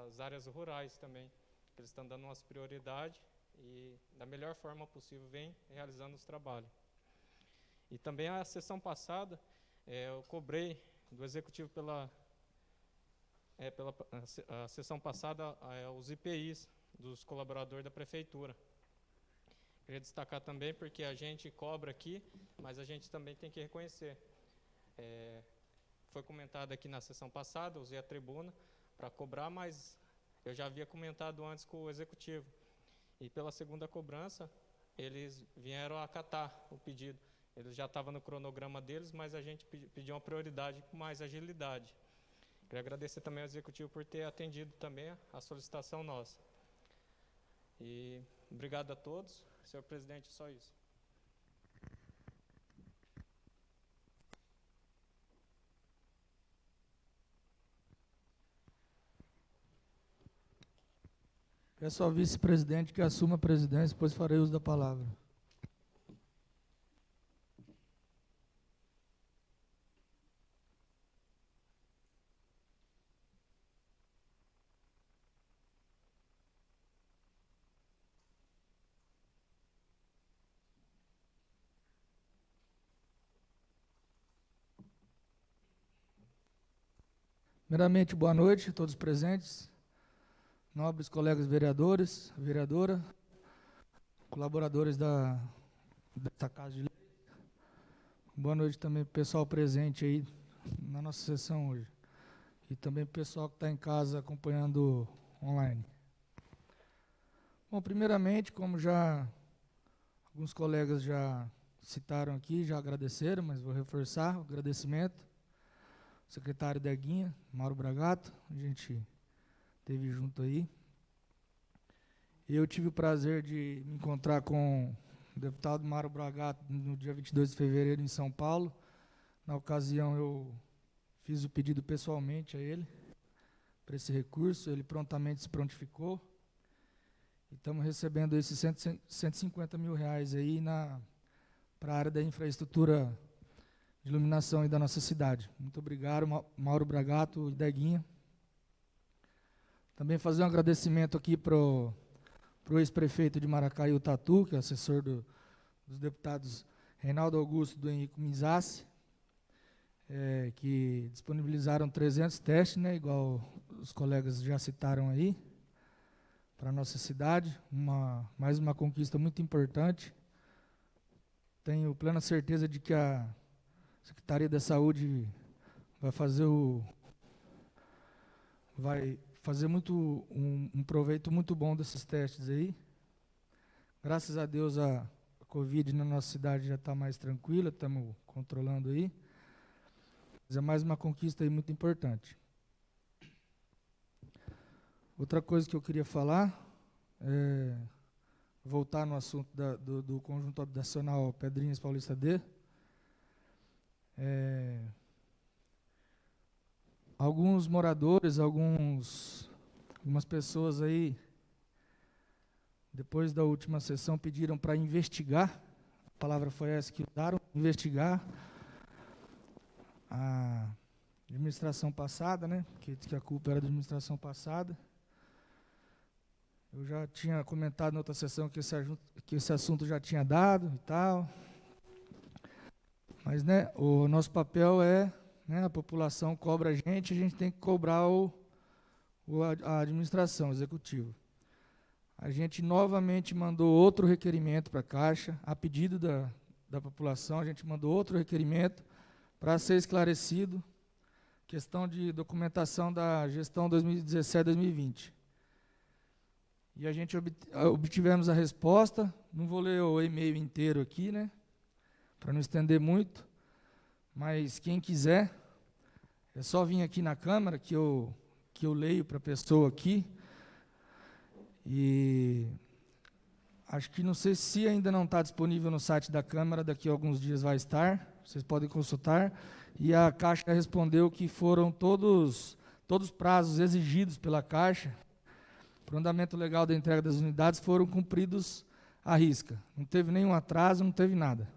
as áreas rurais também, que eles estão dando umas prioridades e, da melhor forma possível, vem realizando os trabalhos. E também a sessão passada, eu cobrei do Executivo a sessão passada, os IPIs dos colaboradores da Prefeitura. Queria destacar também, porque a gente cobra aqui, mas a gente também tem que reconhecer. Foi comentado aqui na sessão passada, usei a tribuna para cobrar, mas eu já havia comentado antes com o Executivo. E pela segunda cobrança, eles vieram acatar o pedido. Eles já estavam no cronograma deles, mas a gente pediu uma prioridade com mais agilidade. Queria agradecer também ao Executivo por ter atendido também a solicitação nossa. E obrigado a todos. Senhor presidente, só isso. Peço ao vice-presidente que assuma a presidência, depois farei uso da palavra. Primeiramente, boa noite a todos presentes, nobres colegas vereadores, vereadora, colaboradores dessa Casa de Lei. Boa noite também para o pessoal presente aí na nossa sessão hoje. E também para o pessoal que está em casa acompanhando online. Bom, primeiramente, como já alguns colegas já citaram aqui, já agradeceram, mas vou reforçar o agradecimento. Secretário Deguinha, Mauro Bragato, a gente esteve junto aí. Eu tive o prazer de me encontrar com o deputado Mauro Bragato no dia 22 de fevereiro em São Paulo. Na ocasião eu fiz o pedido pessoalmente a ele para esse recurso, ele prontamente se prontificou. E estamos recebendo esses 150 mil reais aí para a área da infraestrutura de iluminação aí da nossa cidade. Muito obrigado, Mauro Bragato e Deguinha. Também fazer um agradecimento aqui para o ex-prefeito de Maracaiú, Tatu, que é assessor dos deputados Reinaldo Augusto do Henrico Mizassi, que disponibilizaram 300 testes, né, igual os colegas já citaram aí, para a nossa cidade. Mais uma conquista muito importante. Tenho plena certeza de que a Secretaria da Saúde vai fazer um proveito muito bom desses testes aí. Graças a Deus a Covid na nossa cidade já está mais tranquila, estamos controlando aí. Mas é mais uma conquista aí muito importante. Outra coisa que eu queria falar é voltar no assunto do conjunto habitacional Pedrinhas Paulista D. Alguns moradores, algumas pessoas aí, depois da última sessão, pediram para investigar, a palavra foi essa que usaram, investigar a administração passada, né, que a culpa era da administração passada. Eu já tinha comentado na outra sessão que esse assunto já tinha dado e tal. Mas, né, o nosso papel a população cobra a gente tem que cobrar a administração, o executivo. A gente novamente mandou outro requerimento para a Caixa, a pedido da população, a gente mandou outro requerimento para ser esclarecido, questão de documentação da gestão 2017-2020. E a gente obtivemos a resposta, não vou ler o e-mail inteiro aqui, né, para não estender muito, mas quem quiser, é só vir aqui na Câmara que eu leio para a pessoa aqui. E acho que não sei se ainda não está disponível no site da Câmara, daqui a alguns dias vai estar, vocês podem consultar. E a Caixa respondeu que foram todos os prazos exigidos pela Caixa para o andamento legal da entrega das unidades foram cumpridos à risca. Não teve nenhum atraso, não teve nada.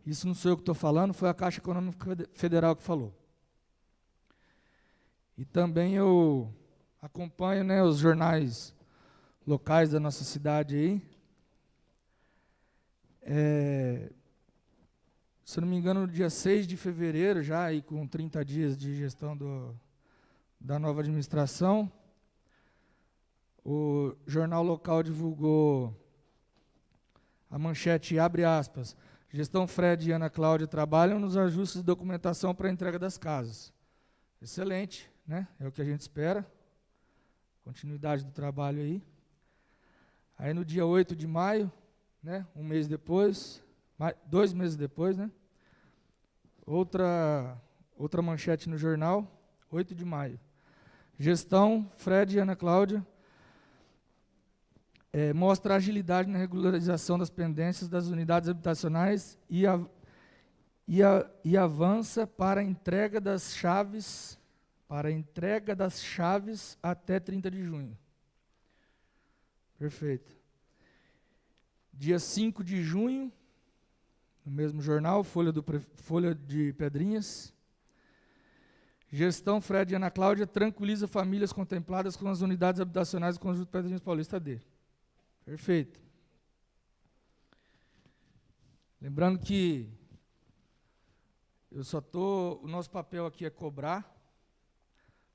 Isso não sou eu que estou falando, foi a Caixa Econômica Federal que falou. E também eu acompanho, né, os jornais locais da nossa cidade aí. Se eu não me engano, no dia 6 de fevereiro, já aí com 30 dias de gestão da nova administração, o jornal local divulgou a manchete, abre aspas, gestão Fred e Ana Cláudia trabalham nos ajustes de documentação para a entrega das casas. Excelente, né? É o que a gente espera. Continuidade do trabalho aí. Aí no dia 8 de maio, né, um mês depois, 2 meses depois, né, outra manchete no jornal, 8 de maio. Gestão Fred e Ana Cláudia mostra agilidade na regularização das pendências das unidades habitacionais e avança para a entrega das chaves até 30 de junho. Perfeito. Dia 5 de junho, no mesmo jornal, Folha de Pedrinhas. Gestão Fred e Ana Cláudia tranquiliza famílias contempladas com as unidades habitacionais do Conjunto Pedrinhas Paulista D. Perfeito. Lembrando que o nosso papel aqui é cobrar,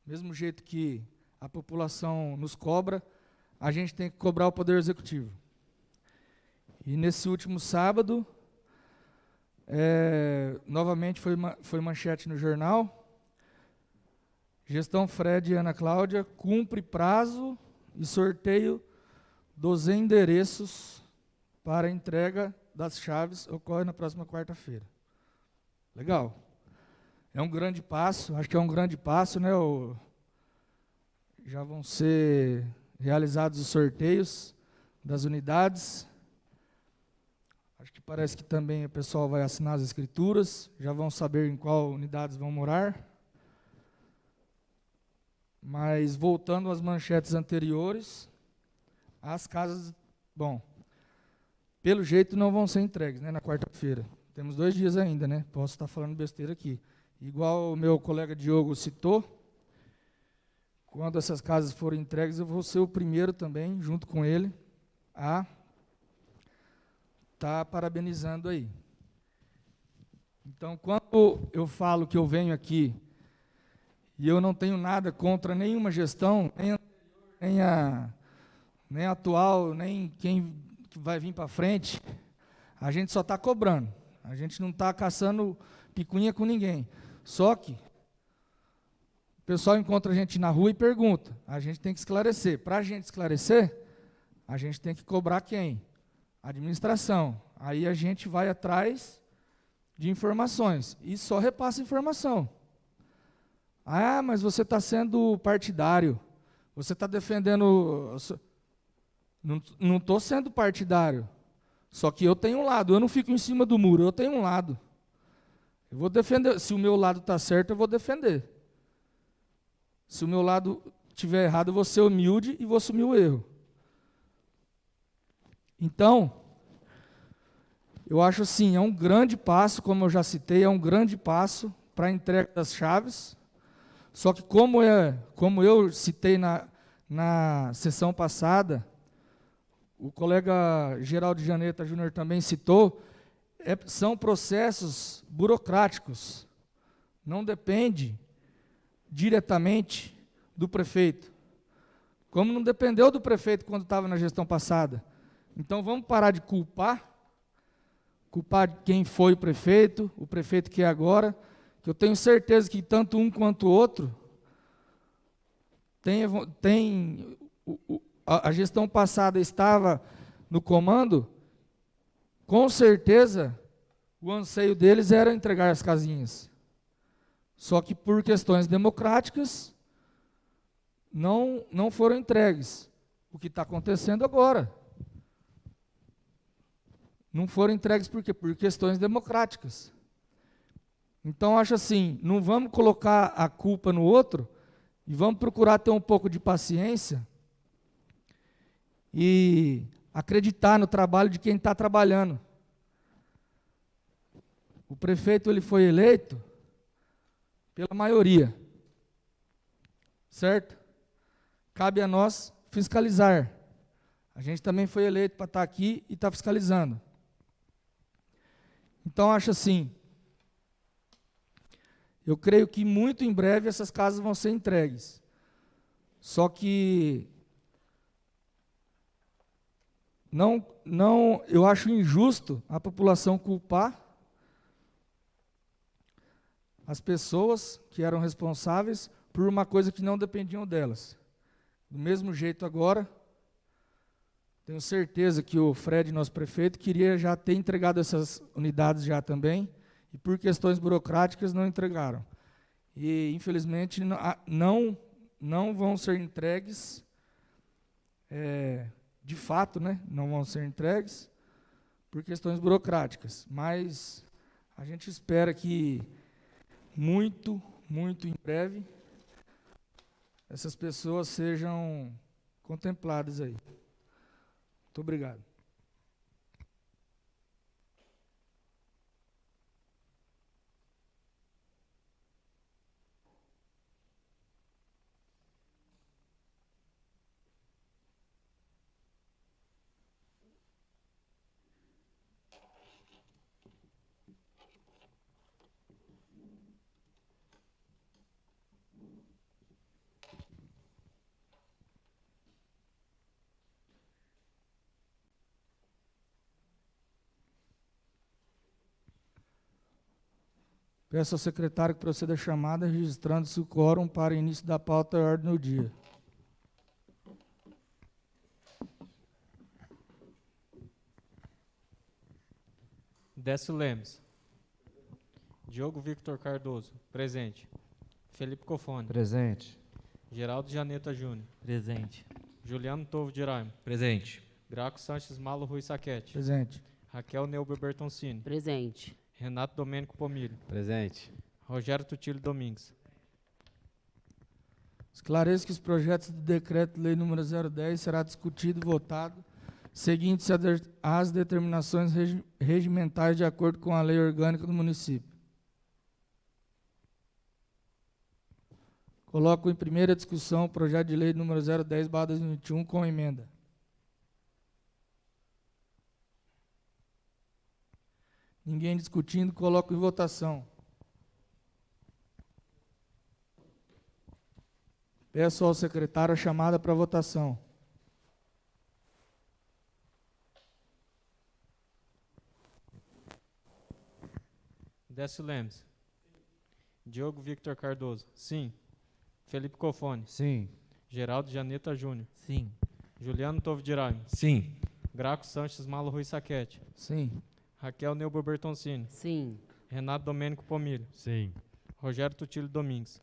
mesmo jeito que a população nos cobra, a gente tem que cobrar o Poder Executivo. E nesse último sábado, novamente foi manchete no jornal, gestão Fred e Ana Cláudia cumpre prazo e sorteio dos endereços para entrega das chaves ocorre na próxima quarta-feira. Legal. É um grande passo, acho que é um grande passo, né? Já vão ser realizados os sorteios das unidades. Acho que parece que também o pessoal vai assinar as escrituras, já vão saber em qual unidades vão morar. Mas, voltando às manchetes anteriores, as casas, bom, pelo jeito não vão ser entregues, né, na quarta-feira. Temos 2 dias ainda, né? Posso estar falando besteira aqui. Igual o meu colega Diogo citou, quando essas casas forem entregues, eu vou ser o primeiro também, junto com ele, a estar parabenizando aí. Então, quando eu falo que eu venho aqui e eu não tenho nada contra nenhuma gestão, nem anterior, nem a atual, nem quem vai vir para frente, a gente só está cobrando. A gente não está caçando picuinha com ninguém. Só que o pessoal encontra a gente na rua e pergunta. A gente tem que esclarecer. Para a gente esclarecer, a gente tem que cobrar quem? A administração. Aí a gente vai atrás de informações e só repassa informação. Ah, mas você está sendo partidário. Você está defendendo... Não estou sendo partidário. Só que eu tenho um lado. Eu não fico em cima do muro. Eu tenho um lado. Eu vou defender. Se o meu lado está certo, eu vou defender. Se o meu lado estiver errado, eu vou ser humilde e vou assumir o erro. Então, eu acho assim, é um grande passo, como eu já citei, é um grande passo para a entrega das chaves. Só que como eu citei na sessão passada, o colega Geraldo Janeta Júnior também citou, são processos burocráticos. Não depende diretamente do prefeito. Como não dependeu do prefeito quando estava na gestão passada. Então vamos parar de culpar quem foi o prefeito que é agora, que eu tenho certeza que tanto um quanto o outro a gestão passada estava no comando, com certeza o anseio deles era entregar as casinhas. Só que por questões democráticas não foram entregues. O que está acontecendo agora. Não foram entregues por quê? Por questões democráticas. Então, acho assim, não vamos colocar a culpa no outro e vamos procurar ter um pouco de paciência e acreditar no trabalho de quem está trabalhando. O prefeito ele foi eleito pela maioria, certo? Cabe a nós fiscalizar. A gente também foi eleito para estar aqui e estar fiscalizando. Então, acho assim, eu creio que muito em breve essas casas vão ser entregues. Só que eu acho injusto a população culpar as pessoas que eram responsáveis por uma coisa que não dependiam delas. Do mesmo jeito agora, tenho certeza que o Fred, nosso prefeito, queria já ter entregado essas unidades já também, e por questões burocráticas não entregaram. E, infelizmente, não vão ser entregues, de fato, né, não vão ser entregues por questões burocráticas. Mas a gente espera que muito em breve essas pessoas sejam contempladas aí. Muito obrigado. Peço ao secretário que proceda a chamada, registrando-se o quórum para início da pauta e ordem do dia. Décio Lemes. Diogo Victor Cardoso. Presente. Felipe Cofone. Presente. Geraldo Janeta Júnior. Presente. Juliano Tovo de Araima. Presente. Graco Sanches Malo Rui Saquete. Presente. Raquel Neuber Bertoncini. Presente. Renato Domênico Pomilho. Presente. Rogério Tutílio Domingues. Esclareço que os projetos de decreto-lei número 010 será discutido e votado, seguindo-se as determinações regimentais de acordo com a lei orgânica do município. Coloco em primeira discussão o projeto de lei número 010/2021 com emenda. Ninguém discutindo, coloco em votação. Peço ao secretário a chamada para votação. Décio Lemes. Diogo Victor Cardoso. Sim. Felipe Cofone. Sim. Geraldo Janeta Júnior. Sim. Juliano Tovo de Araima. Sim. Graco Sanches Malo Rui Saquete. Sim. Raquel Neuber Bertoncini. Sim. Renato Domênico Pomilho. Sim. Rogério Tutílio Domingues.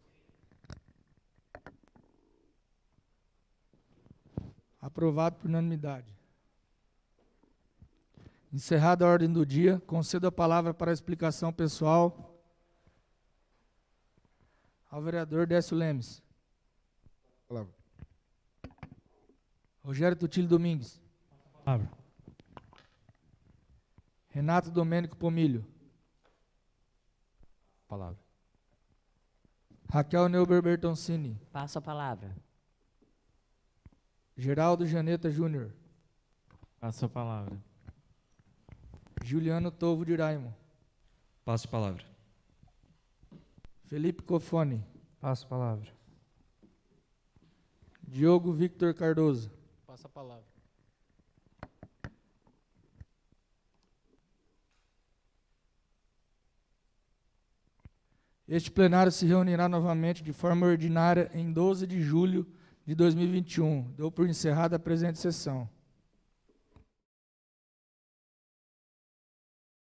Aprovado por unanimidade. Encerrada a ordem do dia, concedo a palavra para a explicação pessoal ao vereador Décio Lemes. Palavra. Rogério Tutílio Domingues. Palavra. Renato Domênico Pomilho. Palavra. Raquel Neuber Bertoncini. Passo a palavra. Geraldo Janeta Júnior. Passo a palavra. Juliano Tovo de Araima. Passo a palavra. Felipe Cofone. Passo a palavra. Diogo Victor Cardoso. Passa a palavra. Este plenário se reunirá novamente de forma ordinária em 12 de julho de 2021. Dou por encerrada a presente sessão.